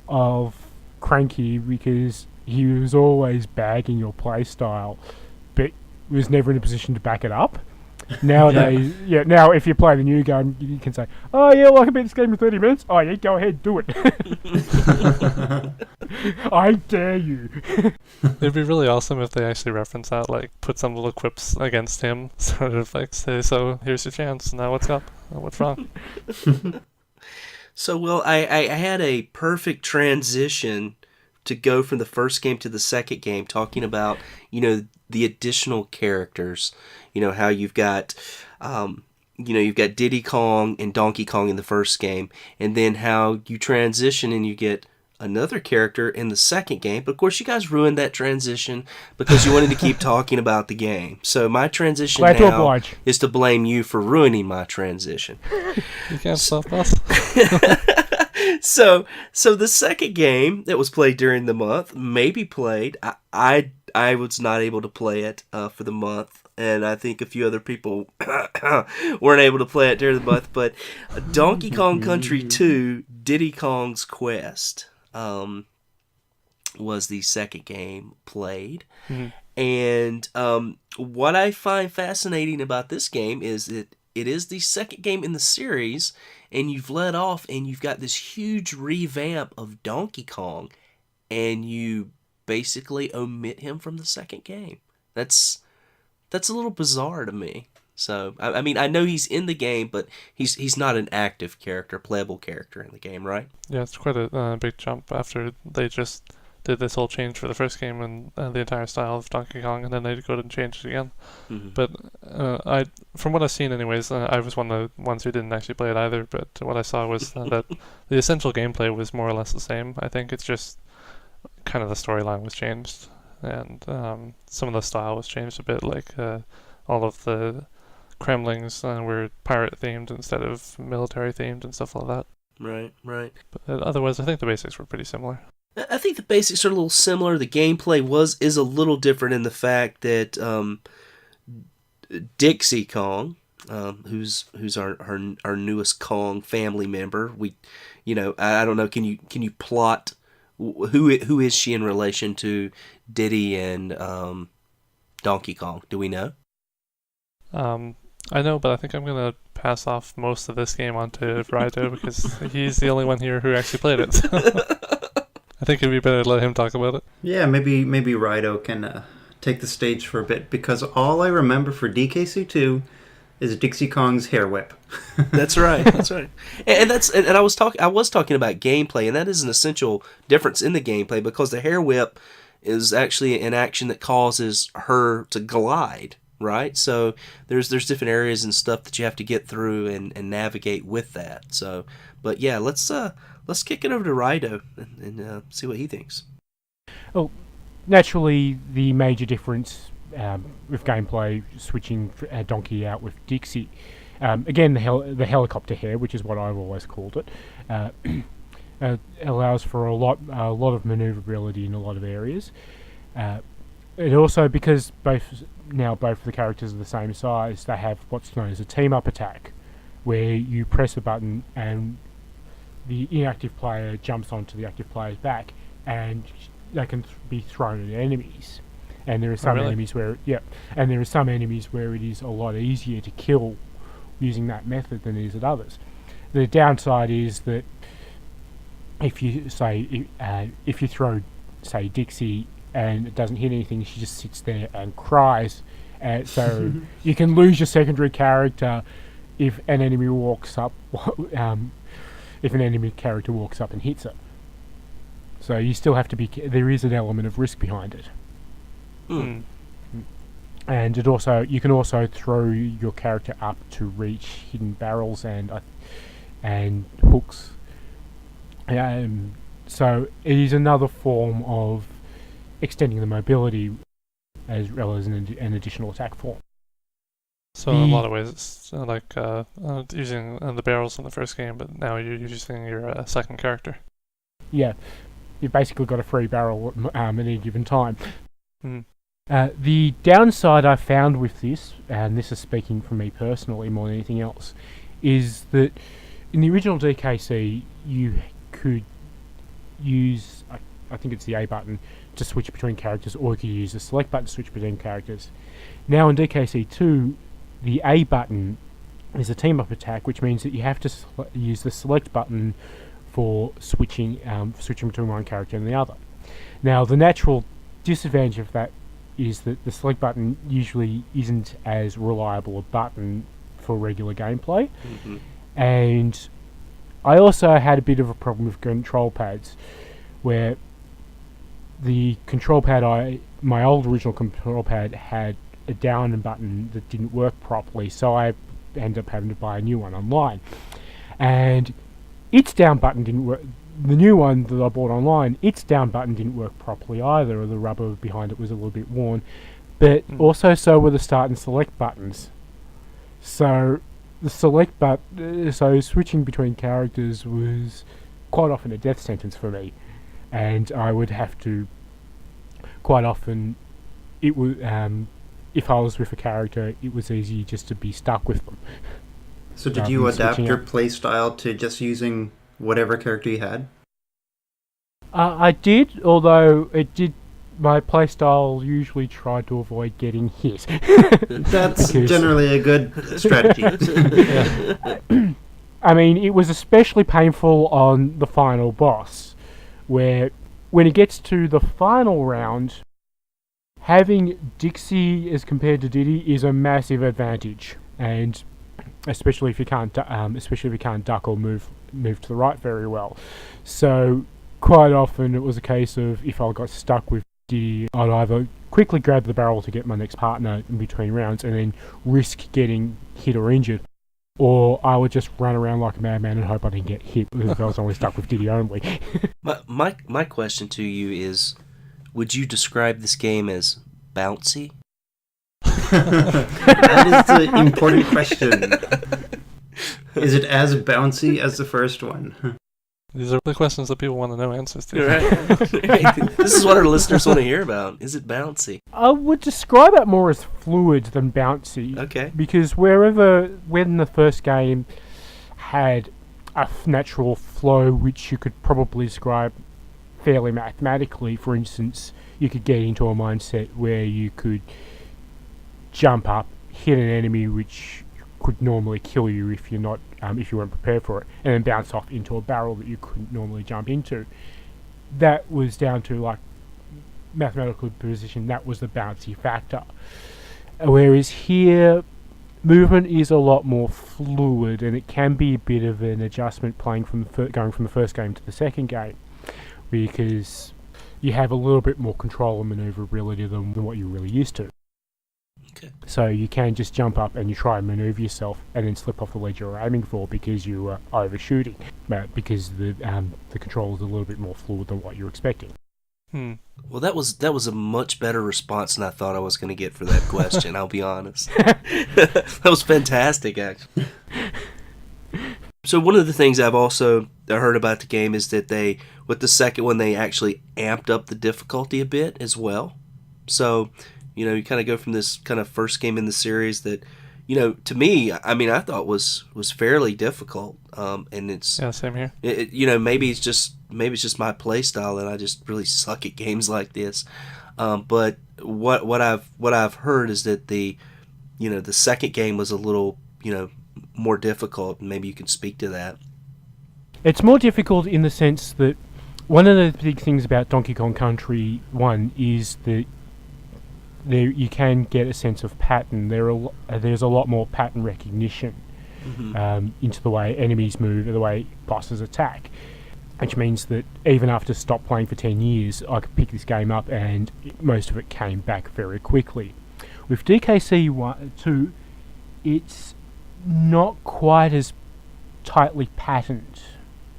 of Cranky, because he was always bagging your playstyle, but was never in a position to back it up. Nowadays, now if you play the new game, you can say, oh yeah, well I can beat this game in 30 minutes. Oh yeah, go ahead, do it. I dare you. It'd be really awesome if they actually reference that, like put some little quips against him, sort of like say, so here's your chance, now what's up? What's wrong? So, well, I had a perfect transition to go from the first game to the second game, talking about, the additional characters, how you've got, you've got Diddy Kong and Donkey Kong in the first game, and then how you transition and you get another character in the second game. But of course, you guys ruined that transition because you wanted to keep talking about the game. So my transition now is to blame you for ruining my transition. You can't stop us. So the second game that was played during the month, maybe played. I was not able to play it for the month, and I think a few other people weren't able to play it during the month. But Donkey Kong Country 2: Diddy Kong's Quest was the second game played. Mm-hmm. And what I find fascinating about this game is that it is the second game in the series, and you've let off and you've got this huge revamp of Donkey Kong, and you basically omit him from the second game. That's a little bizarre to me. So, I mean, I know he's in the game, but he's not an active character, playable character in the game, right? Yeah, it's quite a big jump after they just did this whole change for the first game and the entire style of Donkey Kong, and then they go and change it again. Mm-hmm. But from what I've seen anyways, I was one of the ones who didn't actually play it either, but what I saw was that the essential gameplay was more or less the same. I think it's just kind of the storyline was changed, and some of the style was changed a bit, like all of the Kremlings were pirate themed instead of military themed and stuff like that. Right. But otherwise, I think the basics were pretty similar. I think the basics are a little similar. The gameplay is a little different in the fact that Dixie Kong, who's our newest Kong family member, I don't know. Can you plot who is she in relation to Diddy and Donkey Kong? Do we know? I know, but I think I'm gonna pass off most of this game onto Raito because he's the only one here who actually played it. I think it'd be better to let him talk about it. Yeah, maybe Raito can take the stage for a bit, because all I remember for DKC2 is Dixie Kong's hair whip. That's right. And I was talking about gameplay, and that is an essential difference in the gameplay, because the hair whip is actually an action that causes her to glide, right? So there's different areas and stuff that you have to get through and navigate with that. So, but yeah, let's kick it over to Raito and see what he thinks. Oh, naturally, the major difference with gameplay, switching Donkey out with Dixie, again, the helicopter hair, which is what I've always called it, allows for a lot of maneuverability in a lot of areas. It also, because both of the characters are the same size, they have what's known as a team-up attack, where you press a button and the inactive player jumps onto the active player's back, and they can be thrown at enemies. And there are some enemies where it is a lot easier to kill using that method than it is at others. The downside is that if you throw, say, Dixie and it doesn't hit anything, she just sits there and cries. So you can lose your secondary character if an enemy walks up. If an enemy character walks up and hits her. So you still have to be... There is an element of risk behind it. Mm. And you can also throw your character up to reach hidden barrels and hooks. So it is another form of extending the mobility as well as an additional attack form. So in a lot of ways, it's like using the barrels in the first game, but now you're using your second character. Yeah, you've basically got a free barrel at any given time. Mm. The downside I found with this, and this is speaking for me personally more than anything else, is that in the original DKC you could use, I think it's the A button, to switch between characters, or you could use the select button to switch between characters. Now in DKC2, the A button is a team-up attack, which means that you have to use the select button for switching between one character and the other. Now, the natural disadvantage of that is that the select button usually isn't as reliable a button for regular gameplay. Mm-hmm. And I also had a bit of a problem with control pads, where the control pad, my old original control pad had a down button that didn't work properly, so I ended up having to buy a new one online. And its down button didn't work. the new one that I bought online, its down button didn't work properly either, or the rubber behind it was a little bit worn. But also so were the start and select buttons. So the select so switching between characters was quite often a death sentence for me, and I would have to quite often. It was if I was with a character, it was easy just to be stuck with them. So did you adapt your play style to just using whatever character you had? I did, although my playstyle usually tried to avoid getting hit. That's generally a good strategy. I mean, it was especially painful on the final boss, where when it gets to the final round, having Dixie as compared to Diddy is a massive advantage, and especially if you can't duck or move to the right very well. So quite often it was a case of if I got stuck with Diddy, I'd either quickly grab the barrel to get my next partner in between rounds and then risk getting hit or injured, or I would just run around like a madman and hope I didn't get hit if I was only stuck with Diddy only. My question to you is, would you describe this game as bouncy? That is an important question. Is it as bouncy as the first one? These are the questions that people want to know answers to. Right. This is what our listeners want to hear about. Is it bouncy? I would describe it more as fluid than bouncy. Okay. Because when the first game had a natural flow which you could probably describe fairly mathematically, for instance, you could get into a mindset where you could jump up, hit an enemy which could normally kill you if you weren't prepared for it, and then bounce off into a barrel that you couldn't normally jump into. That was down to like mathematical position. That was the bouncy factor. Whereas here, movement is a lot more fluid, and it can be a bit of an adjustment playing going from the first game to the second game, because you have a little bit more control and maneuverability than what you're really used to. Okay. So you can just jump up and you try and maneuver yourself and then slip off the ledge you're aiming for because you were overshooting, because the control is a little bit more fluid than what you're expecting. Well, that was a much better response than I thought I was going to get for that question. I'll be honest. That was fantastic, actually. So one of the things I've also heard about the game is that with the second one, they actually amped up the difficulty a bit as well. So, you kind of go from this kind of first game in the series that, to me, I mean, I thought was fairly difficult. And it's same here. Maybe it's just my play style and I just really suck at games like this. But what I've heard is that the second game was a little, more difficult, and maybe you can speak to that. It's more difficult in the sense that one of the big things about Donkey Kong Country 1 is that you can get a sense of pattern. There's a lot more pattern recognition into the way enemies move and the way bosses attack, which means that even after stop playing for 10 years, I could pick this game up and most of it came back very quickly. With DKC2, it's not quite as tightly patterned,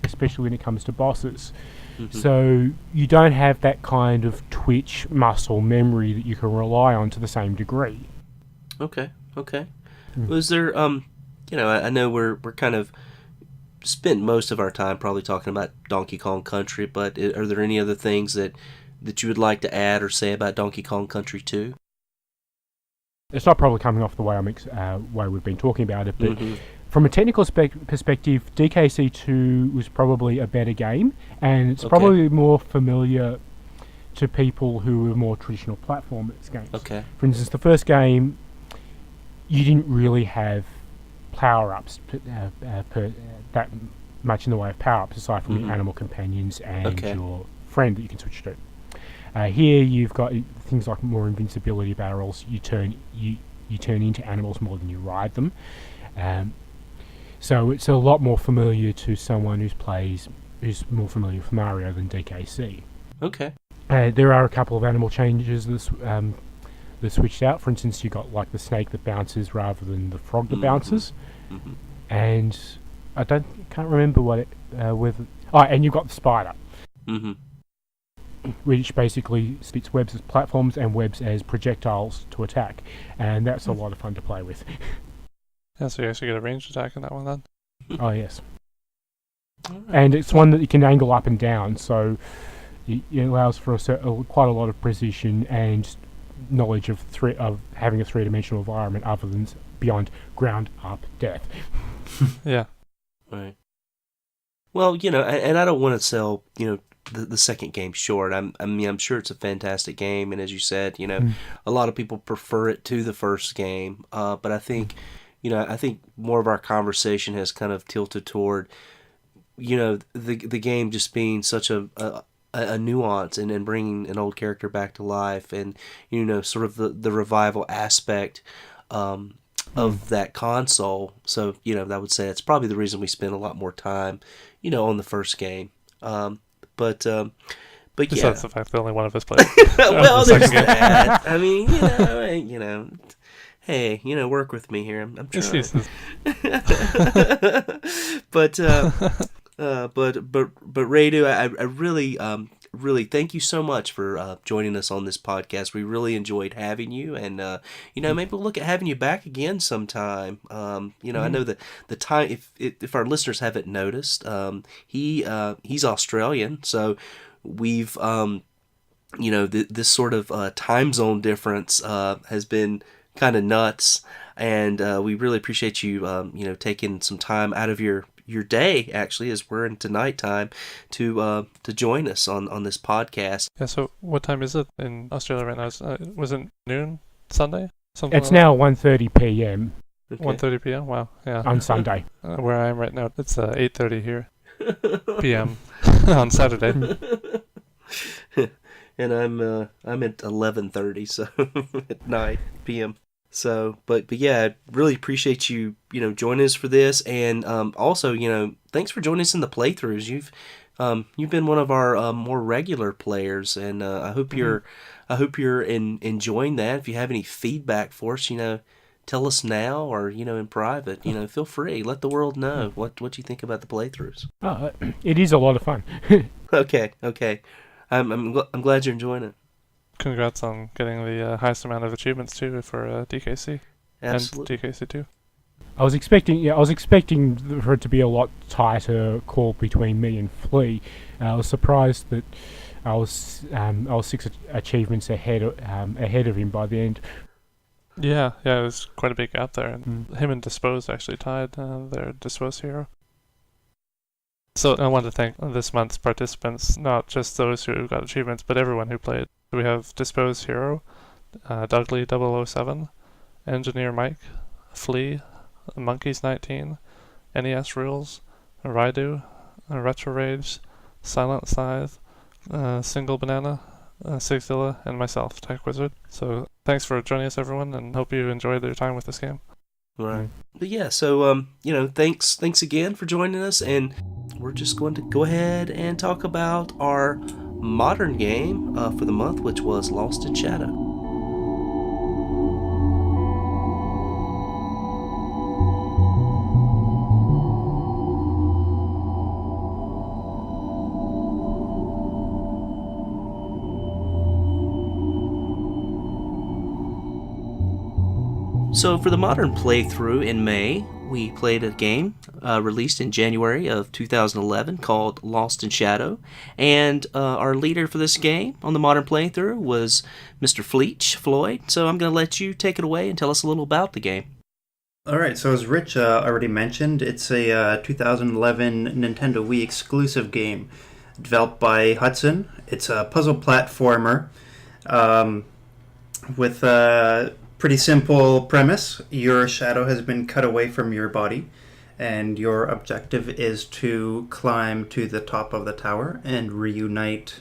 especially when it comes to bosses. So you don't have that kind of twitch muscle memory that you can rely on to the same degree. Okay. Was there I know we're kind of spent most of our time probably talking about Donkey Kong Country, but are there any other things that you would like to add or say about Donkey Kong Country 2? It's not probably coming off the way way we've been talking about it, but from a technical perspective, DKC2 was probably a better game, and it's probably more familiar to people who are more traditional platformers games. Okay. For instance, the first game, you didn't really have power-ups that much in the way of power-ups, aside from your animal companions and your friend that you can switch to. Here you've got things like more invincibility barrels. You turn into animals more than you ride them. So it's a lot more familiar to someone who's more familiar with Mario than DKC. Okay. There are a couple of animal changes that switched out. For instance, you got like the snake that bounces rather than the frog that bounces. And I can't remember whether Oh, and you've got the spider, Mm-hmm. which basically spits webs as platforms and webs as projectiles to attack, and that's a lot of fun to play with. Yeah, so you actually get a ranged attack in that one then. Oh yes, and it's one that you can angle up and down, so it allows for quite a lot of precision and knowledge of having a three-dimensional environment other than beyond ground up death. Yeah. Right. Well, and I don't want to sell, the second game short. I'm sure it's a fantastic game, and as you said, a lot of people prefer it to the first game. But I think, I think more of our conversation has kind of tilted toward, the game just being such a nuance and bringing an old character back to life, and sort of the revival aspect of that console. So I would say that's probably the reason we spend a lot more time on the first game. But yeah, besides the fact that only one of us played. Well, there's that. I mean, hey, work with me here. I'm trying. But Radu, I really thank you so much for joining us on this podcast. We really enjoyed having you, and maybe we'll look at having you back again sometime. I know that the time, if our listeners haven't noticed, he's Australian, so we've this sort of time zone difference has been kind of nuts, and we really appreciate you taking some time out of your day, actually, as we're into nighttime, to join us on this podcast. Yeah, so what time is it in Australia right now? Was it noon Sunday? Something it's now 1:30 p.m. Okay. 1:30 p.m. Wow, yeah. on Sunday. Where I am right now, it's 8:30 here p.m. on Saturday. And I'm at 11:30, so at night p.m. So, but yeah, I really appreciate you, joining us for this, and also, thanks for joining us in the playthroughs. You've been one of our more regular players, and I hope you're enjoying that. If you have any feedback for us, tell us now, or in private. Feel free. Let the world know what you think about the playthroughs. It is a lot of fun. Okay. I'm glad you're enjoying it. Congrats on getting the highest amount of achievements too for DKC. Absolutely. And DKC2. I was expecting for it to be a lot tighter call between me and Flea. I was surprised that I was 6 achievements ahead of him by the end. Yeah, it was quite a big gap there. And him and Dispose actually tied their Dispose hero. So I want to thank this month's participants, not just those who got achievements, but everyone who played. We have Dispose Hero, Dudley 007, Engineer Mike, Flea, Monkeys 19, NES Rules, Raidu, Retro Rage, Silent Scythe, Singlebanana, Sigzilla, and myself, techwizard. So thanks for joining us, everyone, and hope you enjoyed your time with this game. Right. But yeah, so thanks again for joining us, and we're just going to go ahead and talk about our modern game for the month, which was Lost in Shadow. So for the modern playthrough in May, we played a game released in January of 2011 called Lost in Shadow, and our leader for this game on the modern playthrough was Mr. Fleach, Floyd. So I'm going to let you take it away and tell us a little about the game. All right, so as Rich already mentioned, it's a 2011 Nintendo Wii exclusive game developed by Hudson. It's a puzzle platformer with a pretty simple premise. Your shadow has been cut away from your body, and your objective is to climb to the top of the tower and reunite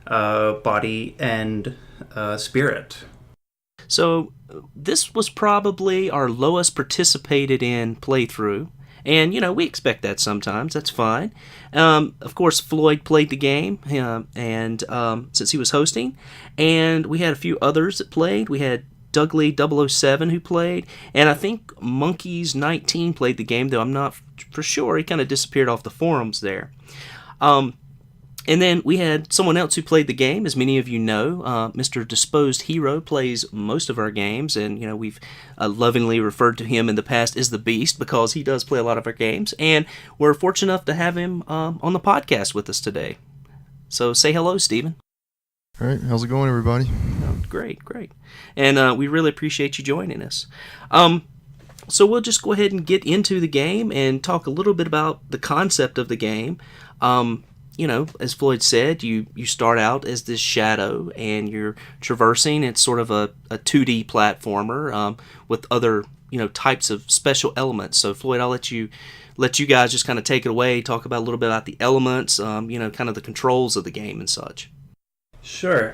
body and spirit. So this was probably our lowest participated in playthrough, and we expect that sometimes. That's fine. Of course, Floyd played the game, and since he was hosting, and we had a few others that played. We had Dudley 007 who played, and I think Monkeys 19 played the game, though I'm not for sure. He kind of disappeared off the forums there. And then we had someone else who played the game, as many of you know. Mr. Disposed Hero plays most of our games, and we've lovingly referred to him in the past as the Beast because he does play a lot of our games. And we're fortunate enough to have him on the podcast with us today. So say hello, Stephen. All right, how's it going, everybody? Oh, great. And we really appreciate you joining us. So we'll just go ahead and get into the game and talk a little bit about the concept of the game. As Floyd said, you start out as this shadow and you're traversing. It's sort of a 2D platformer with other types of special elements. So Floyd, I'll let you guys just kind of take it away, talk about a little bit about the elements, kind of the controls of the game and such. Sure.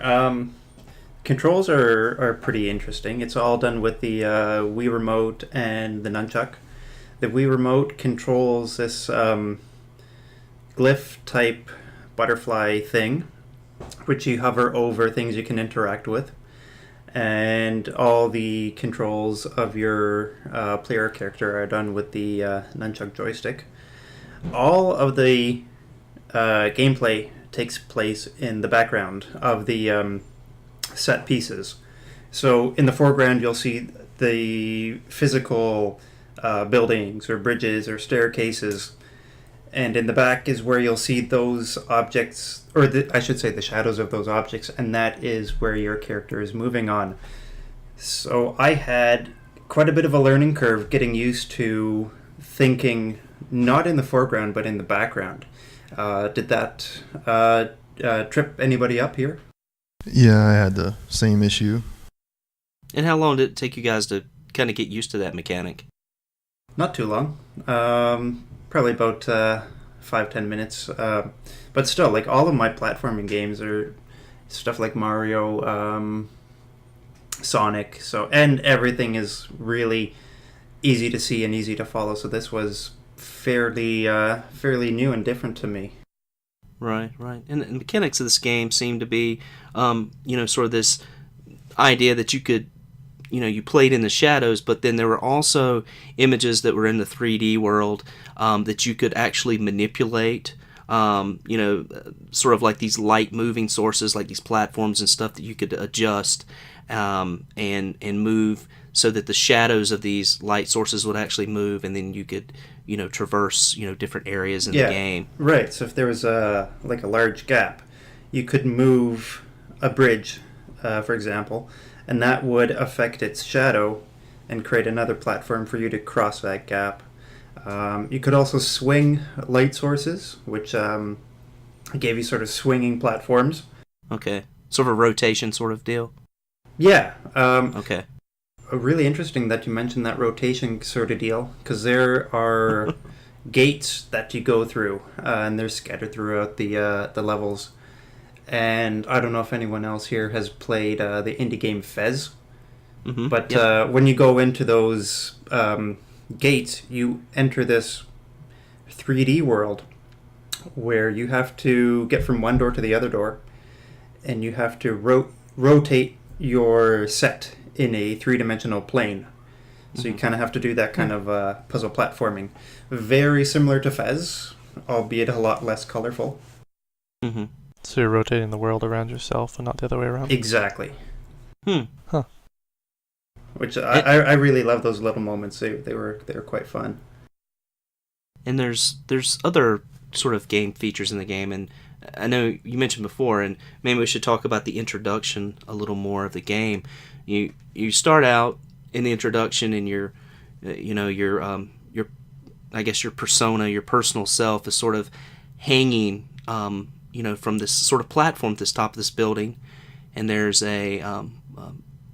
Controls are pretty interesting. It's all done with the Wii Remote and the Nunchuck. The Wii Remote controls this glyph type butterfly thing, which you hover over things you can interact with, and all the controls of your player character are done with the Nunchuck joystick. All of the gameplay takes place in the background of the set pieces. So in the foreground you'll see the physical buildings or bridges or staircases, and in the back is where you'll see those objects, or I should say the shadows of those objects, and that is where your character is moving on. So I had quite a bit of a learning curve getting used to thinking not in the foreground but in the background. Did that trip anybody up here? Yeah, I had the same issue. And how long did it take you guys to kind of get used to that mechanic? Not too long. Probably about 5-10 minutes. But still, like, all of my platforming games are stuff like Mario, Sonic, and everything is really easy to see and easy to follow. So this was fairly new and different to me. Right. And the mechanics of this game seem to be, sort of this idea that you could, you played in the shadows, but then there were also images that were in the 3D world that you could actually manipulate, sort of like these light moving sources, like these platforms and stuff that you could adjust and move so that the shadows of these light sources would actually move, and then you could, traverse, different areas in the game. Right. So if there was a large gap, you could move a bridge, for example, and that would affect its shadow and create another platform for you to cross that gap. You could also swing light sources, which gave you sort of swinging platforms. Okay. Sort of a rotation sort of deal? Yeah. Okay. Really interesting that you mentioned that rotation sort of deal, because there are gates that you go through, and they're scattered throughout the levels. And I don't know if anyone else here has played the indie game Fez, but when you go into those gates, you enter this 3D world where you have to get from one door to the other door, and you have to rotate your set in a three-dimensional plane. So you kind of have to do that kind of puzzle platforming. Very similar to Fez, albeit a lot less colorful. Mm-hmm. So you're rotating the world around yourself and not the other way around? Exactly. Huh. Which I really love those little moments. They were quite fun. And there's other sort of game features in the game, and I know you mentioned before, and maybe we should talk about the introduction a little more of the game. You start out in the introduction, and your I guess your persona, your personal self, is sort of hanging, from this sort of platform at the top of this building, and there's a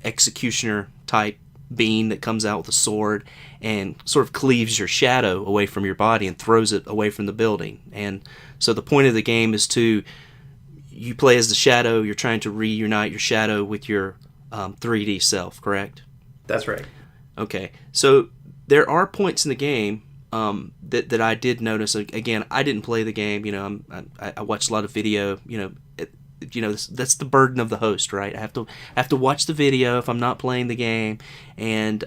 executioner type being that comes out with a sword and sort of cleaves your shadow away from your body and throws it away from the building. And so the point of the game is you play as the shadow. You're trying to reunite your shadow with your 3D self, correct? That's right. Okay, so there are points in the game that I did notice. Again, I didn't play the game. I watched a lot of video. That's the burden of the host, right? I have to watch the video if I'm not playing the game, and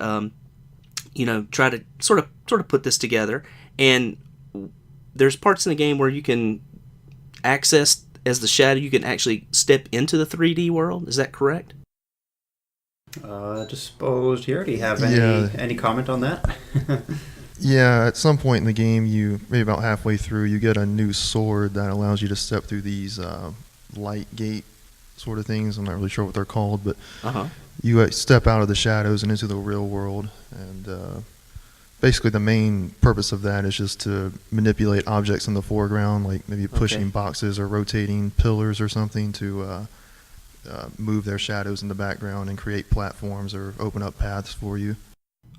try to sort of put this together. And there's parts in the game where you can access as the shadow. You can actually step into the 3D world. Is that correct? Disposed. You already have any comment on that? Yeah, at some point in the game, maybe about halfway through, you get a new sword that allows you to step through these light gate sort of things. I'm not really sure what they're called, but you step out of the shadows and into the real world. And basically the main purpose of that is just to manipulate objects in the foreground, like maybe pushing boxes or rotating pillars or something to move their shadows in the background and create platforms or open up paths for you.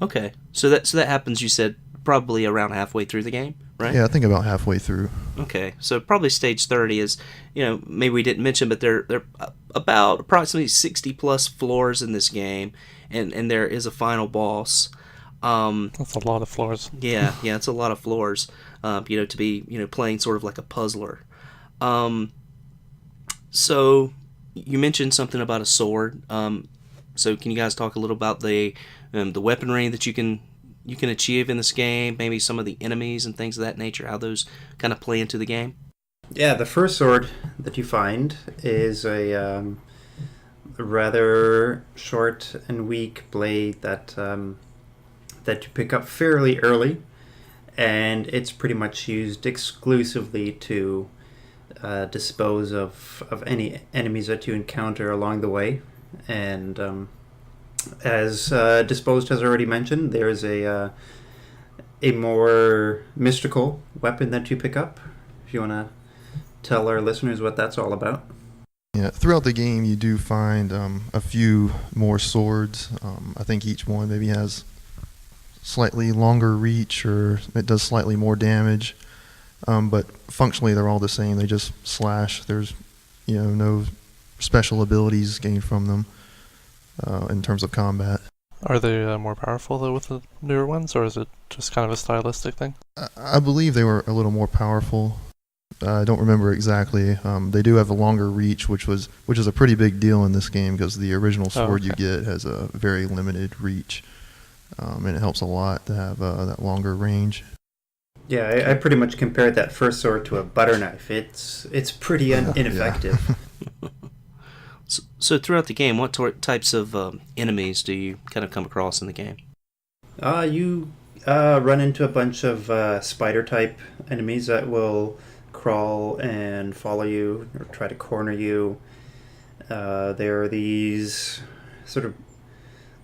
Okay, so that happens, you said, probably around halfway through the game, right? Yeah, I think about halfway through. Okay, so probably stage 30 is, maybe we didn't mention, but there are about approximately 60 plus floors in this game, and there is a final boss. That's a lot of floors. Yeah, it's a lot of floors, to be, playing sort of like a puzzler. So you mentioned something about a sword. So can you guys talk a little about the weaponry that you can achieve in this game, maybe some of the enemies and things of that nature, how those kind of play into the game? Yeah, the first sword that you find is a rather short and weak blade that you pick up fairly early, and it's pretty much used exclusively to dispose of any enemies that you encounter along the way. And as Disposed has already mentioned, there's a more mystical weapon that you pick up. If you want to tell our listeners what that's all about. Yeah, throughout the game you do find a few more swords. I think each one maybe has slightly longer reach, or it does slightly more damage. But functionally they're all the same. They just slash. There's no special abilities gained from them in terms of combat. Are they more powerful though with the newer ones, or is it just kind of a stylistic thing? I believe they were a little more powerful. I don't remember exactly. They do have a longer reach, which is a pretty big deal in this game, because the original sword you get has a very limited reach, and it helps a lot to have that longer range. Yeah, I pretty much compared that first sword to a butter knife. It's pretty ineffective. So throughout the game, what types of enemies do you kind of come across in the game? You run into a bunch of spider-type enemies that will crawl and follow you or try to corner you. There are these sort of,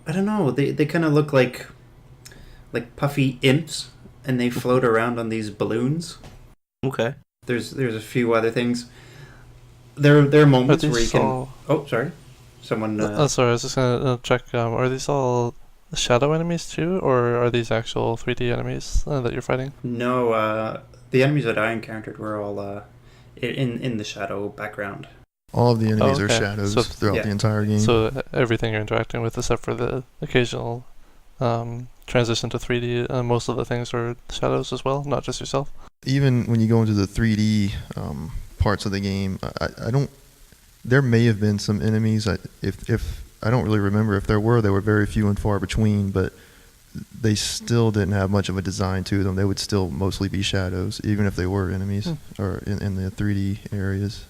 I don't know, they kind of look like puffy imps, and they float around on these balloons. Okay. There's a few other things. There are moments where you can... Oh, sorry. Someone... sorry, I was just going to check. Are these all shadow enemies too, or are these actual 3D enemies that you're fighting? No, the enemies that I encountered were all in the shadow background. All of the enemies are shadows throughout the entire game. So everything you're interacting with, except for the occasional transition to 3D, most of the things are shadows as well, not just yourself. Even when you go into the 3D parts of the game, I don't. There may have been some enemies. If I don't really remember if there were, they were very few and far between. But they still didn't have much of a design to them. They would still mostly be shadows, even if they were enemies or in the 3D areas.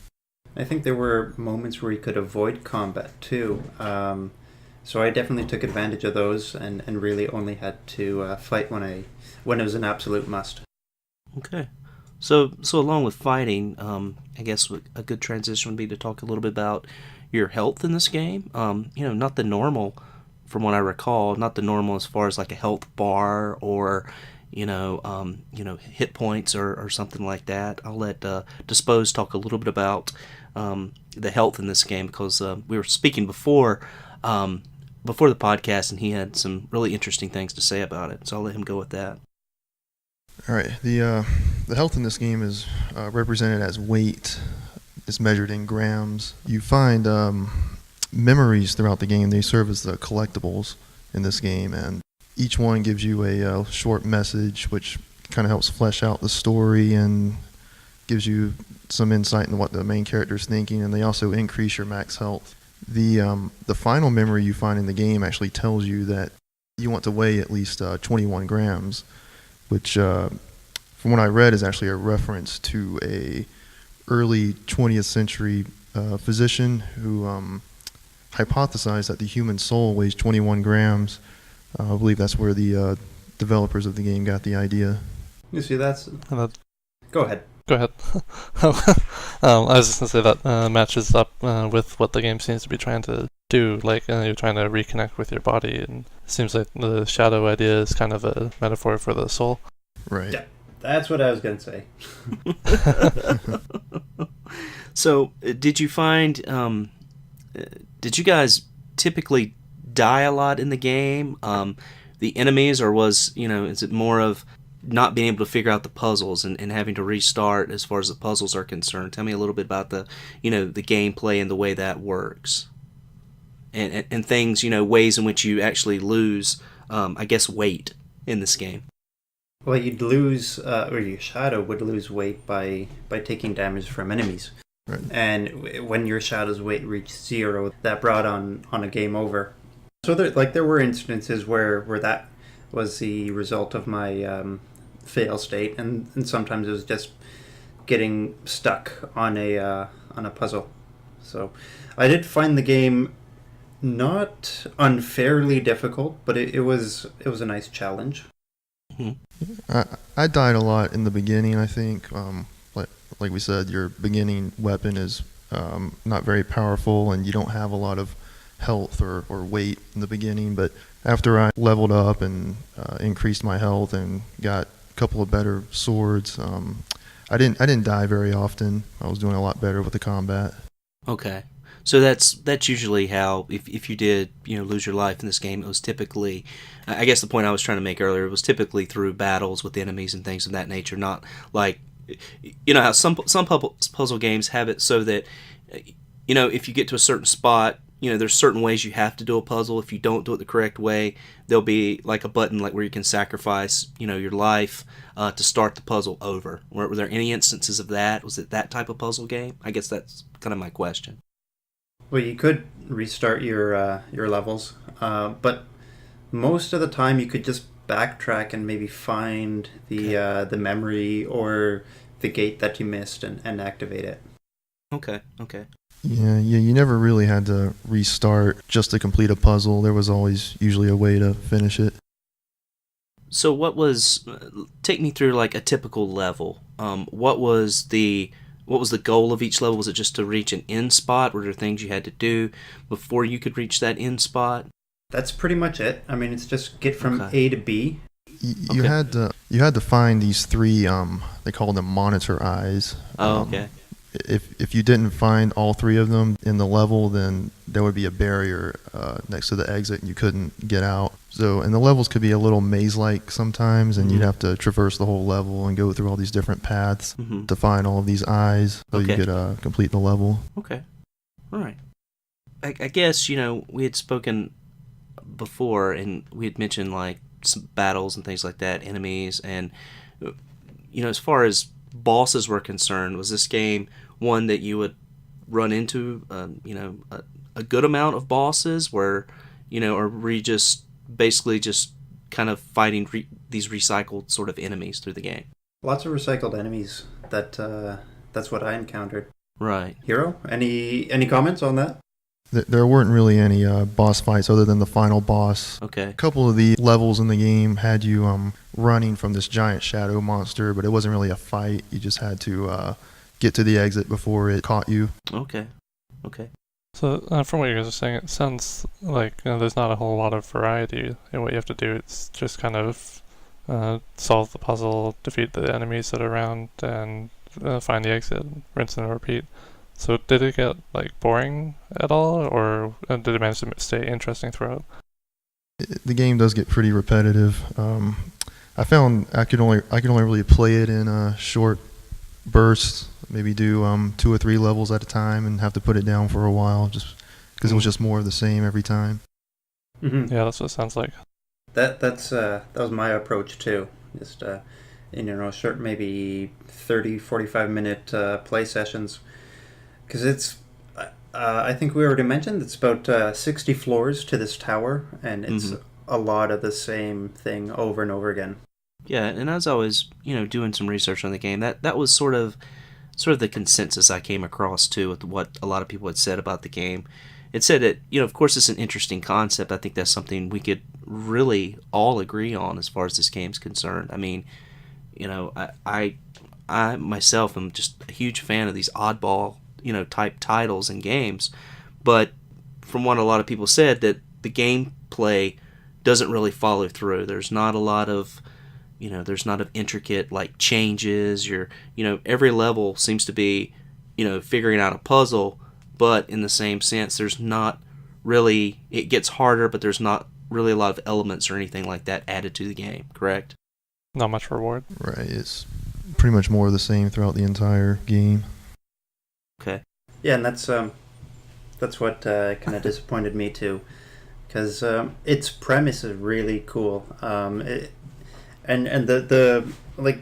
I think there were moments where you could avoid combat too. So I definitely took advantage of those and really only had to fight when it was an absolute must. Okay. So along with fighting, I guess a good transition would be to talk a little bit about your health in this game. Not the normal, from what I recall, not the normal as far as like a health bar or, hit points or something like that. I'll let Dispose talk a little bit about the health in this game, because we were speaking before the podcast, and he had some really interesting things to say about it. So I'll let him go with that. All right. The health in this game is represented as weight. It's measured in grams. You find memories throughout the game. They serve as the collectibles in this game, and each one gives you a short message, which kind of helps flesh out the story and gives you some insight into what the main character is thinking, and they also increase your max health. The final memory you find in the game actually tells you that you want to weigh at least 21 grams, which from what I read is actually a reference to a early 20th century physician who hypothesized that the human soul weighs 21 grams. I believe that's where the developers of the game got the idea. You see, Go ahead. Go ahead. I was just going to say that matches up with what the game seems to be trying to do. Like, you're trying to reconnect with your body, and it seems like the shadow idea is kind of a metaphor for the soul. Right. Yeah, that's what I was going to say. So, did you find... did you guys typically die a lot in the game? The enemies, or is it more of not being able to figure out the puzzles and having to restart as far as the puzzles are concerned? Tell me a little bit about the gameplay and the way that works. And things, ways in which you actually lose, weight in this game. Well, you'd lose, or your shadow would lose weight by taking damage from enemies. Right. And when your shadow's weight reached 0, that brought on a game over. So there were instances where that was the result of my fail state, and sometimes it was just getting stuck on a puzzle. So I did find the game not unfairly difficult, but it was a nice challenge. Mm-hmm. I died a lot in the beginning, I think. Like we said, your beginning weapon is not very powerful, and you don't have a lot of health or weight in the beginning. But after I leveled up and increased my health and got a couple of better swords, I didn't die very often. I was doing a lot better with the combat. Okay. So that's usually how, if you did lose your life in this game, it was typically, I guess the point I was trying to make earlier, it was typically through battles with enemies and things of that nature, not like, how some puzzle games have it so that, if you get to a certain spot, there's certain ways you have to do a puzzle. If you don't do it the correct way, there'll be like a button like where you can sacrifice, your life to start the puzzle over. Were there any instances of that? Was it that type of puzzle game? I guess that's kind of my question. Well, you could restart your levels, but most of the time you could just backtrack and maybe find the memory or the gate that you missed and activate it. Okay. Yeah, you never really had to restart just to complete a puzzle. There was always usually a way to finish it. So take me through like a typical level. What was the goal of each level? Was it just to reach an end spot? Were there things you had to do before you could reach that end spot? That's pretty much it. I mean, it's just get from A to B. You had to find these 3. They call them monitor eyes. Oh, okay. If you didn't find all 3 of them in the level, then there would be a barrier next to the exit, and you couldn't get out. So, and the levels could be a little maze-like sometimes, and you'd have to traverse the whole level and go through all these different paths to find all of these eyes so you could complete the level. Okay. All right. I guess, we had spoken before, and we had mentioned like some battles and things like that, enemies, and as far as bosses were concerned, was this game one that you would run into a good amount of bosses where or were you just basically just kind of fighting these recycled sort of enemies through the game? Lots of recycled enemies. That's what I encountered. Right. Hero, any comments on that? There weren't really any boss fights other than the final boss. Okay. A couple of the levels in the game had you running from this giant shadow monster, but it wasn't really a fight. You just had to get to the exit before it caught you. Okay. So from what you guys are saying, it sounds like there's not a whole lot of variety in what you have to do. It's just kind of solve the puzzle, defeat the enemies that are around, and find the exit, rinse and repeat. So did it get boring at all, or did it manage to stay interesting throughout? The game does get pretty repetitive. I found I could only really play it in short bursts, maybe do 2 or 3 levels at a time, and have to put it down for a while, just because it was just more of the same every time. Mm-hmm. Yeah, that's what it sounds like. That was my approach too. Just short, maybe 30-45 minute play sessions. Because it's, I think we already mentioned, it's about 60 floors to this tower, and it's a lot of the same thing over and over again. Yeah, and as I was, doing some research on the game, that was sort of sort of the consensus I came across too with what a lot of people had said about the game. It said that, of course it's an interesting concept. I think that's something we could really all agree on as far as this game's concerned. I mean, I myself am just a huge fan of these oddball, type titles and games. But from what a lot of people said, that the gameplay doesn't really follow through. There's not a lot of, there's not of intricate like changes. Every level seems to be, figuring out a puzzle, but in the same sense, there's not really, it gets harder, but there's not really a lot of elements or anything like that added to the game, correct? Not much reward. Right, it's pretty much more of the same throughout the entire game. Okay. Yeah, and that's what kind of disappointed me too, because its premise is really cool, and the like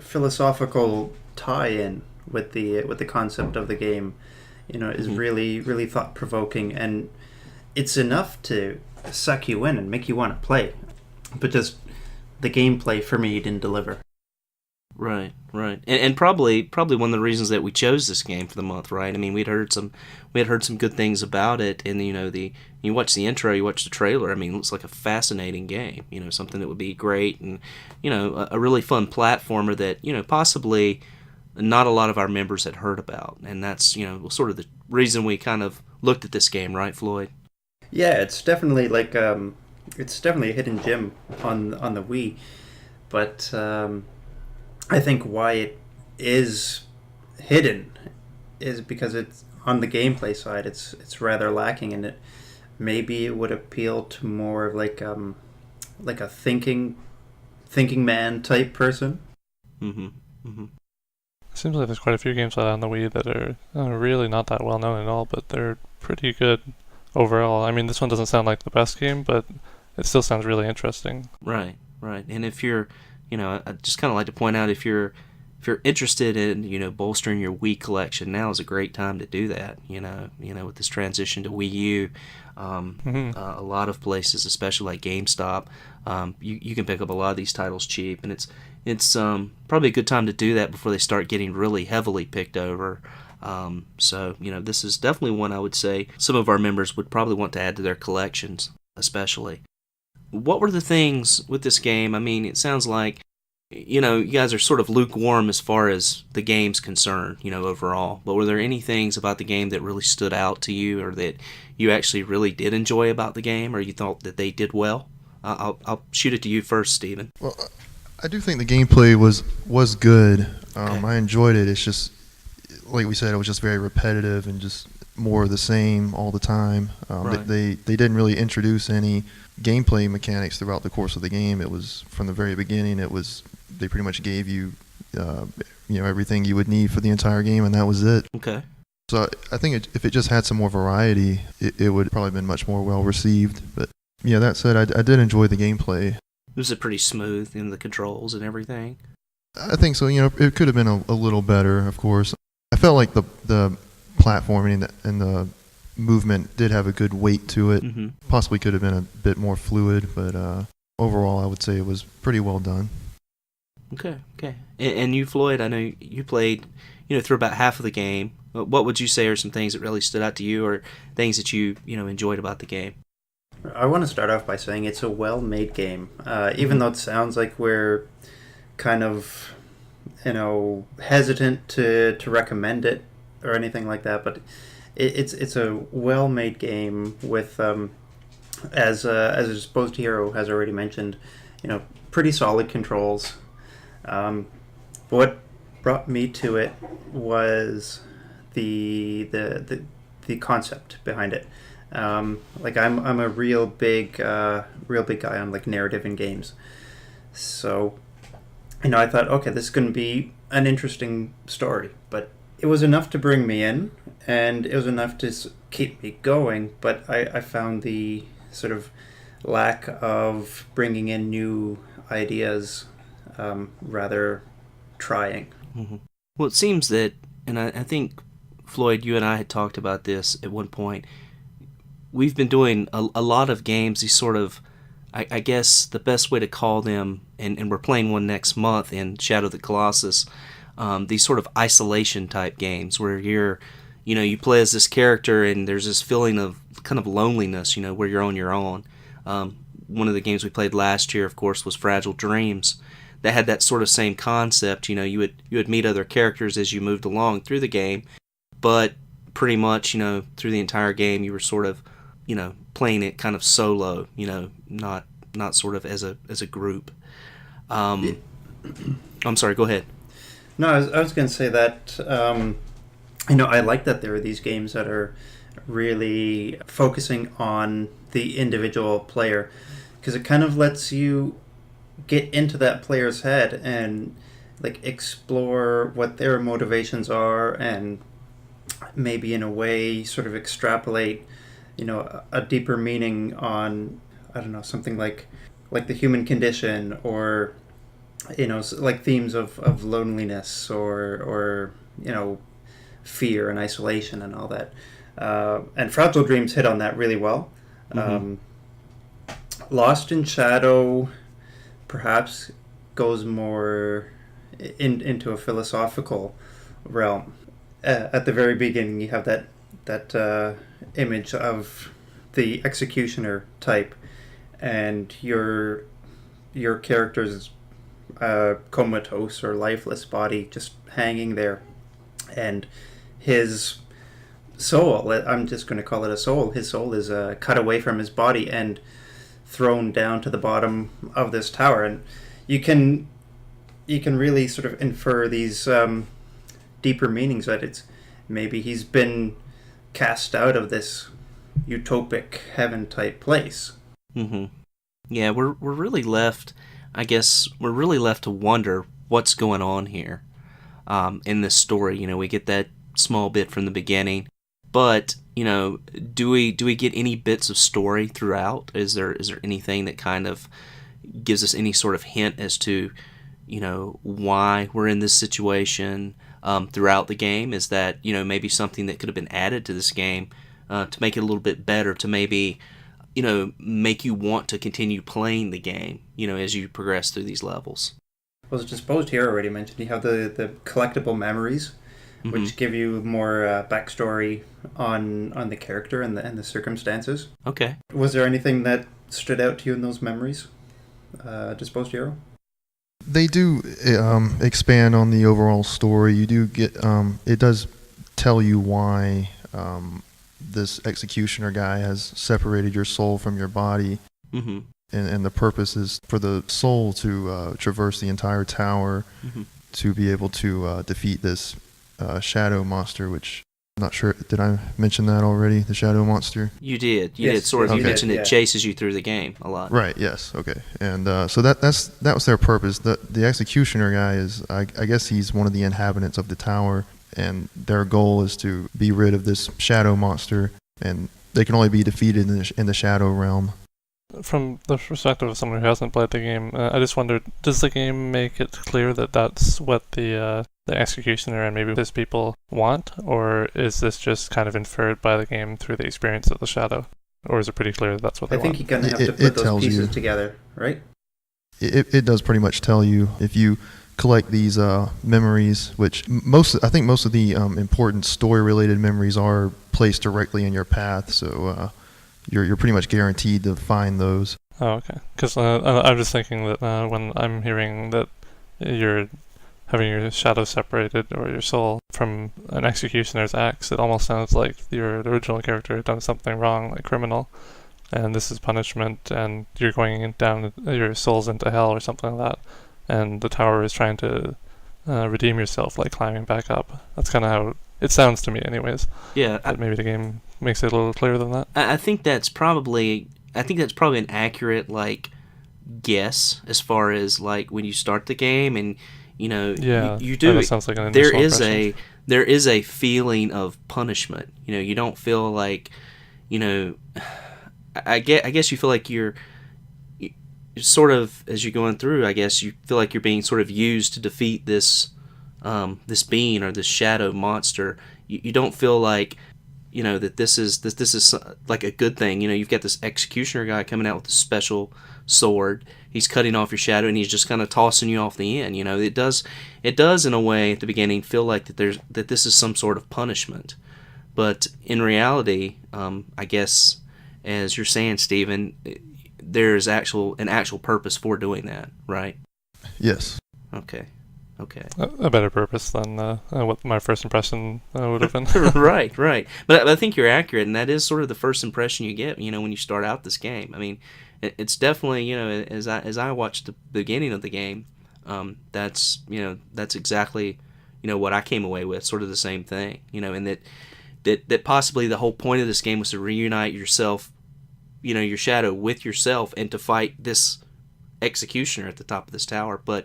philosophical tie-in with the concept of the game, is really, really thought-provoking, and it's enough to suck you in and make you want to play, but just the gameplay for me didn't deliver. Right. And probably one of the reasons that we chose this game for the month, right? I mean, we had heard some good things about it, and you watch the intro, you watch the trailer. I mean, it looks like a fascinating game. Something that would be great, and a really fun platformer that possibly not a lot of our members had heard about, and that's sort of the reason we kind of looked at this game, right, Floyd? Yeah, it's definitely it's definitely a hidden gem on the Wii, but I think why it is hidden is because it's on the gameplay side. It's rather lacking in it. Maybe it would appeal to more of like a thinking man type person. Seems like there's quite a few games out on the Wii that are really not that well known at all, but they're pretty good overall. I mean, this one doesn't sound like the best game, but it still sounds really interesting. Right. And if you're, I just kind of like to point out, if you're interested in, bolstering your Wii collection, now is a great time to do that. With this transition to Wii U, a lot of places, especially like GameStop, you can pick up a lot of these titles cheap, and it's probably a good time to do that before they start getting really heavily picked over. So this is definitely one I would say some of our members would probably want to add to their collections, especially. What were the things with this game? I mean, it sounds like, you guys are sort of lukewarm as far as the game's concerned, overall. But were there any things about the game that really stood out to you, or that you actually really did enjoy about the game, or you thought that they did well? I'll shoot it to you first, Stephen. Well, I do think the gameplay was good. I enjoyed it. It's just, like we said, it was just very repetitive and just more of the same all the time. Right. They didn't really introduce any gameplay mechanics throughout the course of the game. It was from the very beginning. They pretty much gave you everything you would need for the entire game, and that was it. Okay. So I think if it just had some more variety, it would probably been much more well received. But yeah, that said, I did enjoy the gameplay. Was it pretty smooth in the controls and everything? I think so. It could have been a little better, of course. I felt like the platforming and the movement did have a good weight to it. Mm-hmm. Possibly could have been a bit more fluid, but overall I would say it was pretty well done. Okay. And you, Floyd, I know you played, through about half of the game. What would you say are some things that really stood out to you, or things that you enjoyed about the game? I want to start off by saying it's a well-made game. Even though it sounds like we're kind of, hesitant to recommend it or anything like that, but it's a well-made game with, as a supposed hero has already mentioned, pretty solid controls. What brought me to it was the concept behind it. I'm a real big guy on like narrative in games, so I thought, okay, this is going to be an interesting story, but it was enough to bring me in, and it was enough to keep me going. But I found the sort of lack of bringing in new ideas rather trying. Mm-hmm. Well, it seems that, and I think, Floyd, you and I had talked about this at one point, we've been doing a lot of games, these sort of, I guess the best way to call them, and we're playing one next month in Shadow of the Colossus, these sort of isolation type games where you play as this character and there's this feeling of kind of loneliness, where you're on your own. One of the games we played last year, of course, was Fragile Dreams. That had that sort of same concept. You would meet other characters as you moved along through the game, but pretty much, through the entire game, you were sort of, playing it kind of solo, not sort of as a group. I'm sorry, go ahead. No, I was going to say that, I like that there are these games that are really focusing on the individual player, because it kind of lets you get into that player's head and like explore what their motivations are, and maybe in a way sort of extrapolate, a deeper meaning on, I don't know, something like the human condition, or like themes of loneliness or fear and isolation and all that. And Fragile Dreams hit on that really well. Mm-hmm. Lost in Shadow perhaps goes more into a philosophical realm. At the very beginning, you have that image of the executioner type, and your character's comatose or lifeless body just hanging there, and his soul, I'm just going to call it a soul, his soul is cut away from his body and thrown down to the bottom of this tower. And you can really sort of infer these deeper meanings, that it's maybe he's been cast out of this utopic heaven type place. Mm-hmm. Yeah, we're really left, I guess, to wonder what's going on here in this story. We get that small bit from the beginning, but do we get any bits of story throughout? Is there anything that kind of gives us any sort of hint as to why we're in this situation throughout the game? Is that maybe something that could have been added to this game to make it a little bit better, to maybe make you want to continue playing the game as you progress through these levels? Well, as Disposed here already mentioned, you have the collectible memories, mm-hmm. which give you more backstory on the character and the circumstances. Okay. Was there anything that stood out to you in those memories, Disposed Hero? They do expand on the overall story. You do get it does tell you why this executioner guy has separated your soul from your body, mm-hmm. and the purpose is for the soul to traverse the entire tower, mm-hmm. to be able to defeat this shadow monster, which I'm not sure, did I mention that already, the shadow monster? You did. You yes, did. Sort of. Okay. You mentioned yeah. It chases you through the game a lot. Right, yes, okay. And so that was their purpose. The executioner guy is, I guess he's one of the inhabitants of the tower, and their goal is to be rid of this shadow monster, and they can only be defeated in the shadow realm. From the perspective of someone who hasn't played the game, I just wondered, does the game make it clear that that's what the executioner and maybe his people want, or is this just kind of inferred by the game through the experience of the shadow? Or is it pretty clear that that's what they want? I think you're going to have to put those pieces together, right? It does pretty much tell you. If you collect these memories, which I think most of the important story-related memories are placed directly in your path, so you're pretty much guaranteed to find those. Oh, okay. Because I'm just thinking that when I'm hearing that you're having your shadow separated, or your soul, from an executioner's axe, it almost sounds like your original character had done something wrong, like criminal, and this is punishment, and you're going down, your soul's into hell or something like that, and the tower is trying to redeem yourself, like climbing back up. That's kind of how it sounds to me, anyways. Yeah. But maybe the game makes it a little clearer than that. I think that's probably an accurate guess as far as when you start the game, and you do. That sounds like an there initial is impression. there is a feeling of punishment. You don't feel like I guess you feel like you're sort of, as you're going through, I guess you feel like you're being sort of used to defeat this this being or this shadow monster. You don't feel like that this is like a good thing. You've got this executioner guy coming out with a special sword. He's cutting off your shadow, and he's just kind of tossing you off the end. It does in a way at the beginning feel like that this is some sort of punishment, but in reality, I guess as you're saying, Stephen, there's an actual purpose for doing that, right? Yes. Okay. A better purpose than what my first impression would have been. Right. But I think you're accurate, and that is sort of the first impression you get, when you start out this game. I mean, it's definitely, as I watched the beginning of the game, that's exactly, what I came away with, sort of the same thing, and that possibly the whole point of this game was to reunite yourself, your shadow with yourself, and to fight this executioner at the top of this tower, but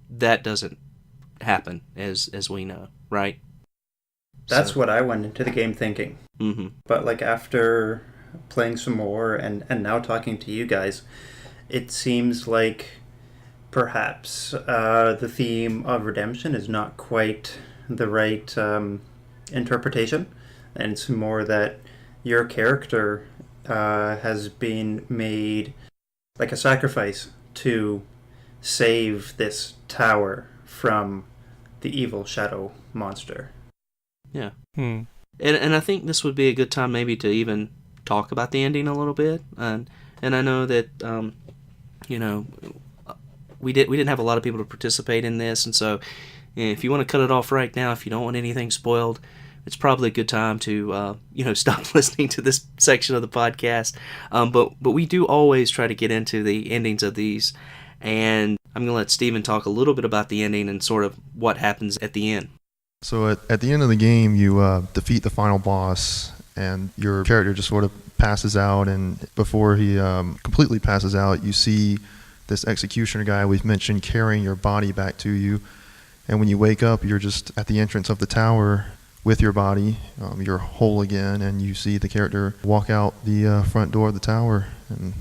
that doesn't happen as we know, right? That's what I went into the game thinking. Mm-hmm. But like after playing some more and now talking to you guys, it seems like perhaps the theme of redemption is not quite the right interpretation, and it's more that your character has been made like a sacrifice to save this tower from the evil shadow monster. Yeah. And I think this would be a good time maybe to even talk about the ending a little bit. And I know that we didn't have a lot of people to participate in this, and so if you want to cut it off right now, if you don't want anything spoiled, it's probably a good time to stop listening to this section of the podcast. But we do always try to get into the endings of these, and I'm going to let Stephen talk a little bit about the ending and sort of what happens at the end. So at the end of the game, you defeat the final boss, and your character just sort of passes out, and before he completely passes out, you see this executioner guy we've mentioned carrying your body back to you, and when you wake up, you're just at the entrance of the tower with your body. You're whole again, and you see the character walk out the front door of the tower, and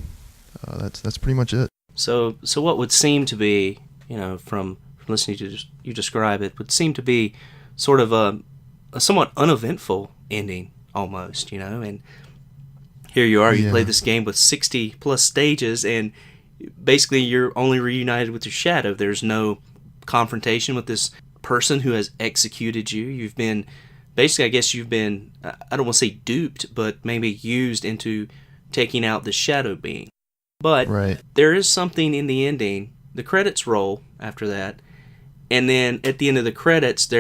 that's pretty much it. So what would seem to be, from listening to you describe it, would seem to be sort of a somewhat uneventful ending almost, and here you are, you play this game with 60 plus stages, and basically you're only reunited with your shadow. There's no confrontation with this person who has executed you. You've been, basically, I guess you've been, I don't want to say duped, but maybe used into taking out the shadow being. But there is something in the ending. The credits roll after that, and then at the end of the credits,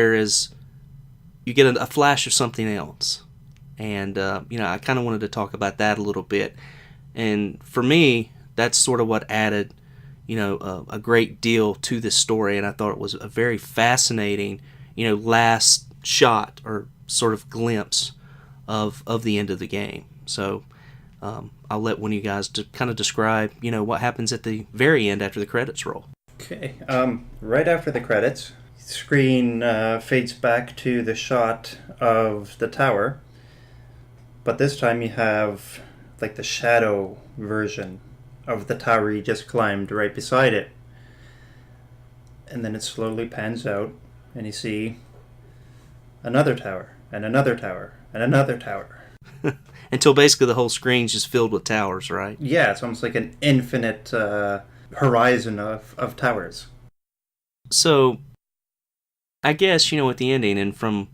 you get a flash of something else. And, I kind of wanted to talk about that a little bit. And for me, that's sort of what added, a great deal to this story. And I thought it was a very fascinating, last shot or sort of glimpse of the end of the game. So I'll let one of you guys kind of describe, what happens at the very end after the credits roll. Okay. Right after the credits, screen fades back to the shot of the tower. But this time you have like the shadow version of the tower you just climbed right beside it. And then it slowly pans out, and you see another tower, and another tower, and another tower. Until basically the whole screen's just filled with towers, right? Yeah, it's almost like an infinite horizon of towers. So, I guess, at the ending, and from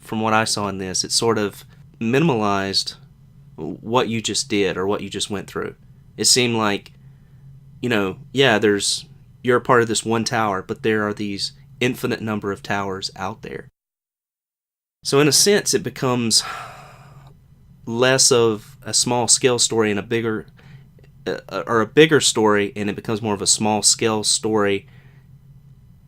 what I saw in this, it sort of minimalized what you just did or what you just went through. It seemed like, you're a part of this one tower, but there are these infinite number of towers out there. So in a sense, it becomes less of a small scale story and a bigger story, and it becomes more of a small scale story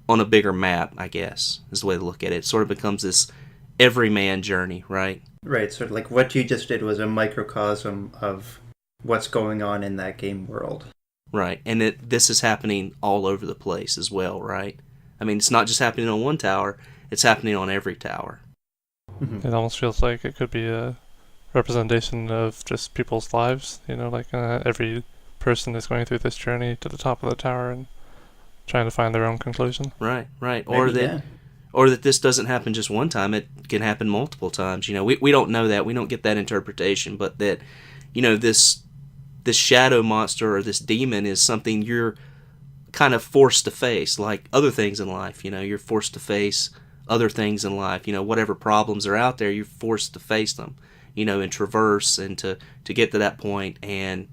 on a bigger map, I guess, is the way to look at it. It sort of becomes this everyman journey, right? Right, so like what you just did was a microcosm of what's going on in that game world. Right, and this is happening all over the place as well, right? I mean, it's not just happening on one tower, it's happening on every tower. Mm-hmm. It almost feels like it could be a representation of just people's lives, every person is going through this journey to the top of the tower and trying to find their own conclusion. Right. Maybe, or that this doesn't happen just one time. It can happen multiple times. We don't know that. We don't get that interpretation, but that, this shadow monster or this demon is something you're kind of forced to face, like other things in life. You're forced to face other things in life. Whatever problems are out there, you're forced to face them, and traverse and to get to that point and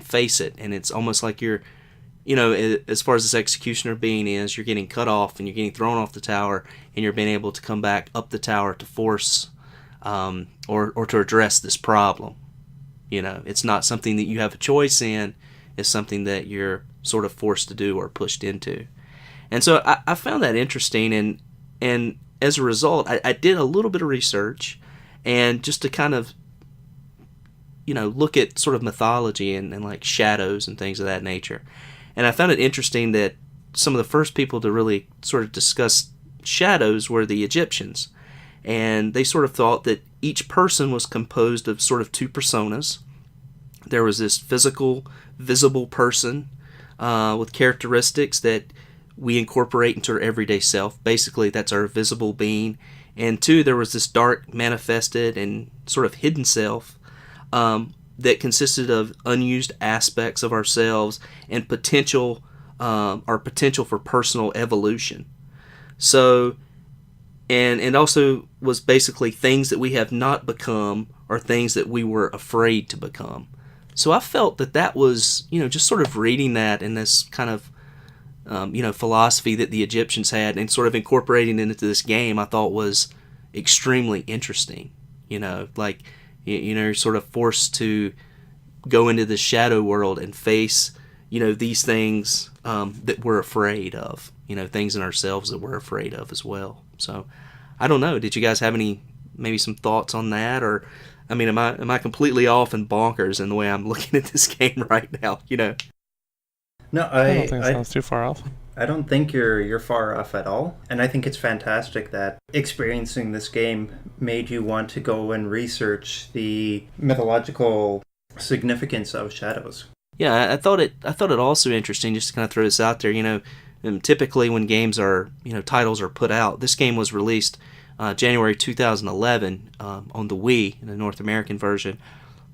face it. And it's almost like you're, as far as this executioner being is, you're getting cut off and you're getting thrown off the tower, and you're being able to come back up the tower to force or to address this problem. It's not something that you have a choice in. It's something that you're sort of forced to do or pushed into. And so I found that interesting, and as a result, I did a little bit of research, and just to kind of look at sort of mythology and like shadows and things of that nature. And I found it interesting that some of the first people to really sort of discuss shadows were the Egyptians. And they sort of thought that each person was composed of sort of two personas. There was this physical, visible person with characteristics that we incorporate into our everyday self. Basically, that's our visible being. And two, there was this dark, manifested, and sort of hidden self that consisted of unused aspects of ourselves and our potential for personal evolution. So, and also was basically things that we have not become or things that we were afraid to become. So I felt that was, just sort of reading that in this kind of, philosophy that the Egyptians had and sort of incorporating it into this game, I thought was extremely interesting. Like, you're sort of forced to go into the shadow world and face, these things that we're afraid of, things in ourselves that we're afraid of as well. So, I don't know. Did you guys have maybe some thoughts on that? Or, am I completely off and bonkers in the way I'm looking at this game right now? No, I don't think it sounds too far off. I don't think you're far off at all. And I think it's fantastic that experiencing this game made you want to go and research the mythological significance of shadows. Yeah, I thought it also interesting, just to kind of throw this out there, typically when games are, titles are put out, this game was released January 2011 on the Wii, in the North American version,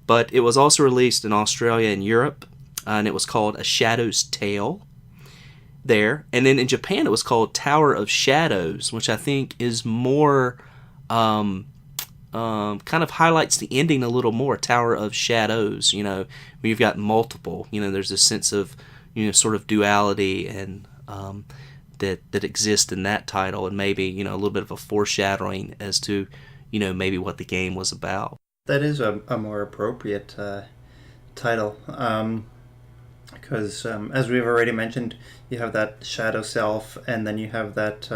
but it was also released in Australia and Europe, and it was called A Shadow's Tale there. And then in Japan it was called Tower of Shadows, which I think is more kind of highlights the ending a little more. Tower of Shadows, where you've got multiple, there's a sense of sort of duality and that exists in that title, and maybe a little bit of a foreshadowing as to maybe what the game was about. That is a more appropriate title, because as we've already mentioned, you have that shadow self, and then you have that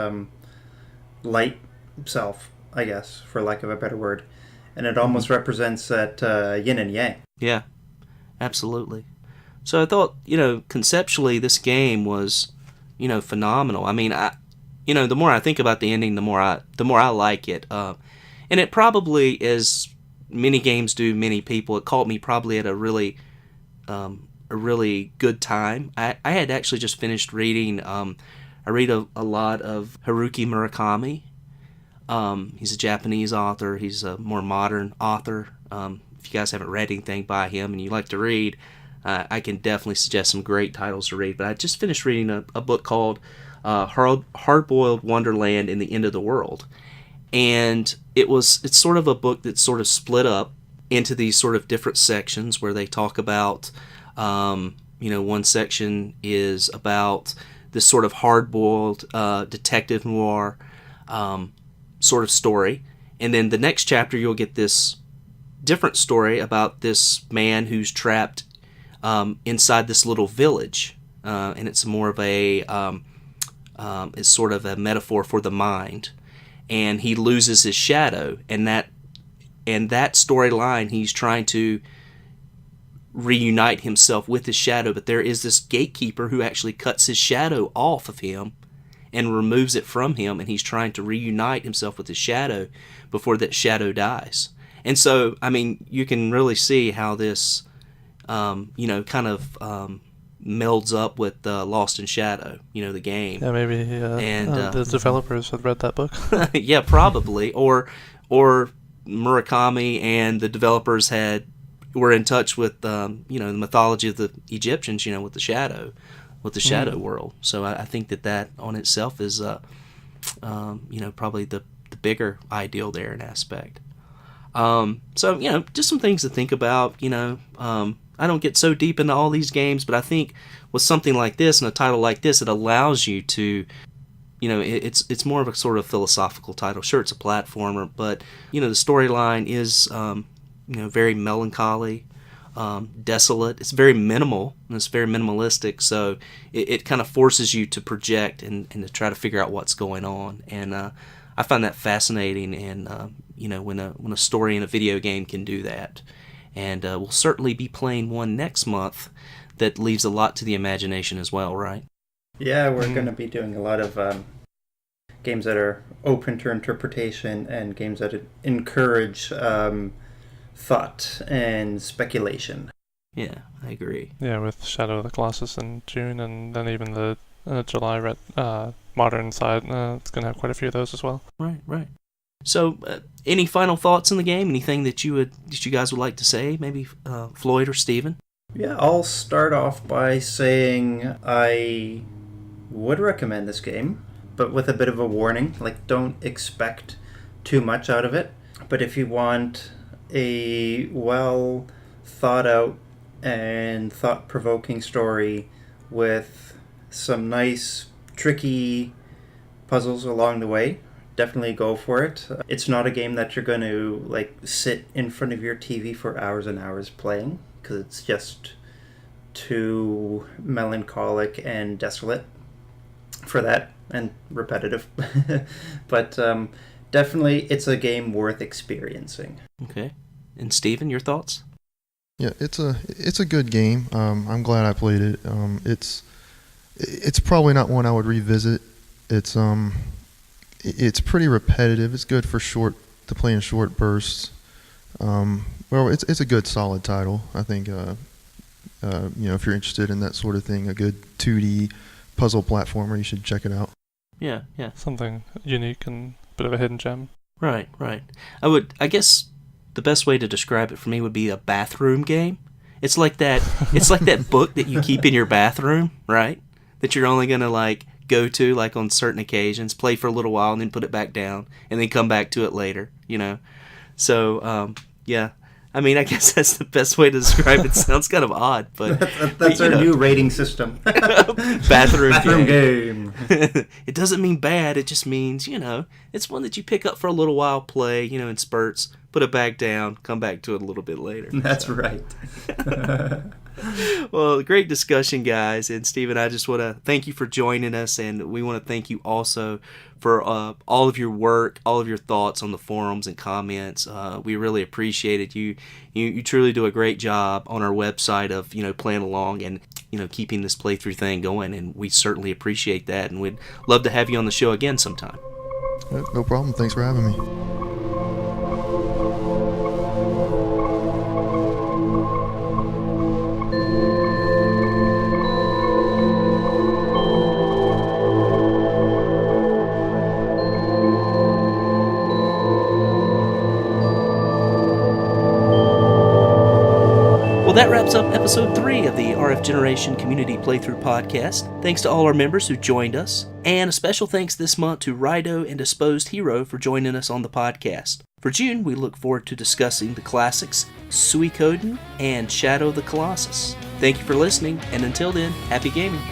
light self, I guess, for lack of a better word. And it almost represents that yin and yang. Yeah, absolutely. So I thought, conceptually this game was, phenomenal. The more I think about the ending, the more I like it. And it probably, as many games do many people, it caught me probably at a really good time. I had actually just finished reading, I read a lot of Haruki Murakami. He's a Japanese author. He's a more modern author. If you guys haven't read anything by him and you like to read, I can definitely suggest some great titles to read. But I just finished reading a book called Hard-Boiled Wonderland in the End of the World. And it's sort of a book that's sort of split up into these sort of different sections where they talk about, one section is about this sort of hard-boiled detective noir sort of story. And then the next chapter you'll get this different story about this man who's trapped inside this little village. And it's more of it's sort of a metaphor for the mind. And he loses his shadow, and that storyline, he's trying to reunite himself with his shadow, but there is this gatekeeper who actually cuts his shadow off of him and removes it from him, and he's trying to reunite himself with his shadow before that shadow dies. And so, you can really see how this, kind of melds up with Lost in Shadow, the game. Yeah, maybe the developers had read that book. Yeah, probably. Or Murakami and the developers were in touch with the mythology of the Egyptians, with the shadow world. So I think that on itself is probably the bigger ideal there in aspect. So just some things to think about. I don't get so deep into all these games, but I think with something like this and a title like this, it allows you to, it's more of a sort of philosophical title. Sure, it's a platformer, but the storyline is very melancholy, desolate. It's very minimal and it's very minimalistic, so it kind of forces you to project and to try to figure out what's going on. And I find that fascinating, and when a story in a video game can do that. And we'll certainly be playing one next month that leaves a lot to the imagination as well, right? Yeah, we're going to be doing a lot of games that are open to interpretation and games that encourage thought and speculation. Yeah, I agree. Yeah, with Shadow of the Colossus in June, and then even the July modern side, it's going to have quite a few of those as well. Right. So, any final thoughts on the game? Anything that you guys would like to say? Maybe Floyd or Steven? Yeah, I'll start off by saying I would recommend this game, but with a bit of a warning. Like, don't expect too much out of it. But if you want a well thought out and thought-provoking story with some nice, tricky puzzles along the way, definitely go for it. It's not a game that you're going to sit in front of your TV for hours and hours playing, because it's just too melancholic and desolate for that, and repetitive. But definitely it's a game worth experiencing. Okay. And Steven, your thoughts? Yeah, it's a good game. I'm glad I played it. It's probably not one I would revisit. It's pretty repetitive. It's good for to play in short bursts. Well, it's a good solid title. I think if you're interested in that sort of thing, a good 2D puzzle platformer, you should check it out. Yeah. Something unique and a bit of a hidden gem. Right. I guess the best way to describe it for me would be a bathroom game. It's like that book that you keep in your bathroom, right? That you're only going to go to on certain occasions, play for a little while and then put it back down and then come back to it later, So, yeah. I mean, I guess that's the best way to describe it. Sounds kind of odd, but that's our new rating system. Bathroom game. It doesn't mean bad. It just means, it's one that you pick up for a little while, play, in spurts, put it back down, come back to it a little bit later. That's right. Well, great discussion, guys. And Steven, I just want to thank you for joining us, and we want to thank you also for all of your work, all of your thoughts on the forums and comments. We really appreciate it. You truly do a great job on our website of playing along and keeping this playthrough thing going, and we certainly appreciate that. And we'd love to have you on the show again sometime. No problem. Thanks for having me. That wraps up episode 3 of the RFGeneration Community Playthrough Podcast. Thanks to all our members who joined us, and a special thanks this month to Rido and Disposed Hero for joining us on the podcast. For June, we look forward to discussing the classics Suikoden and Shadow of the Colossus. Thank you for listening, and until then, happy gaming!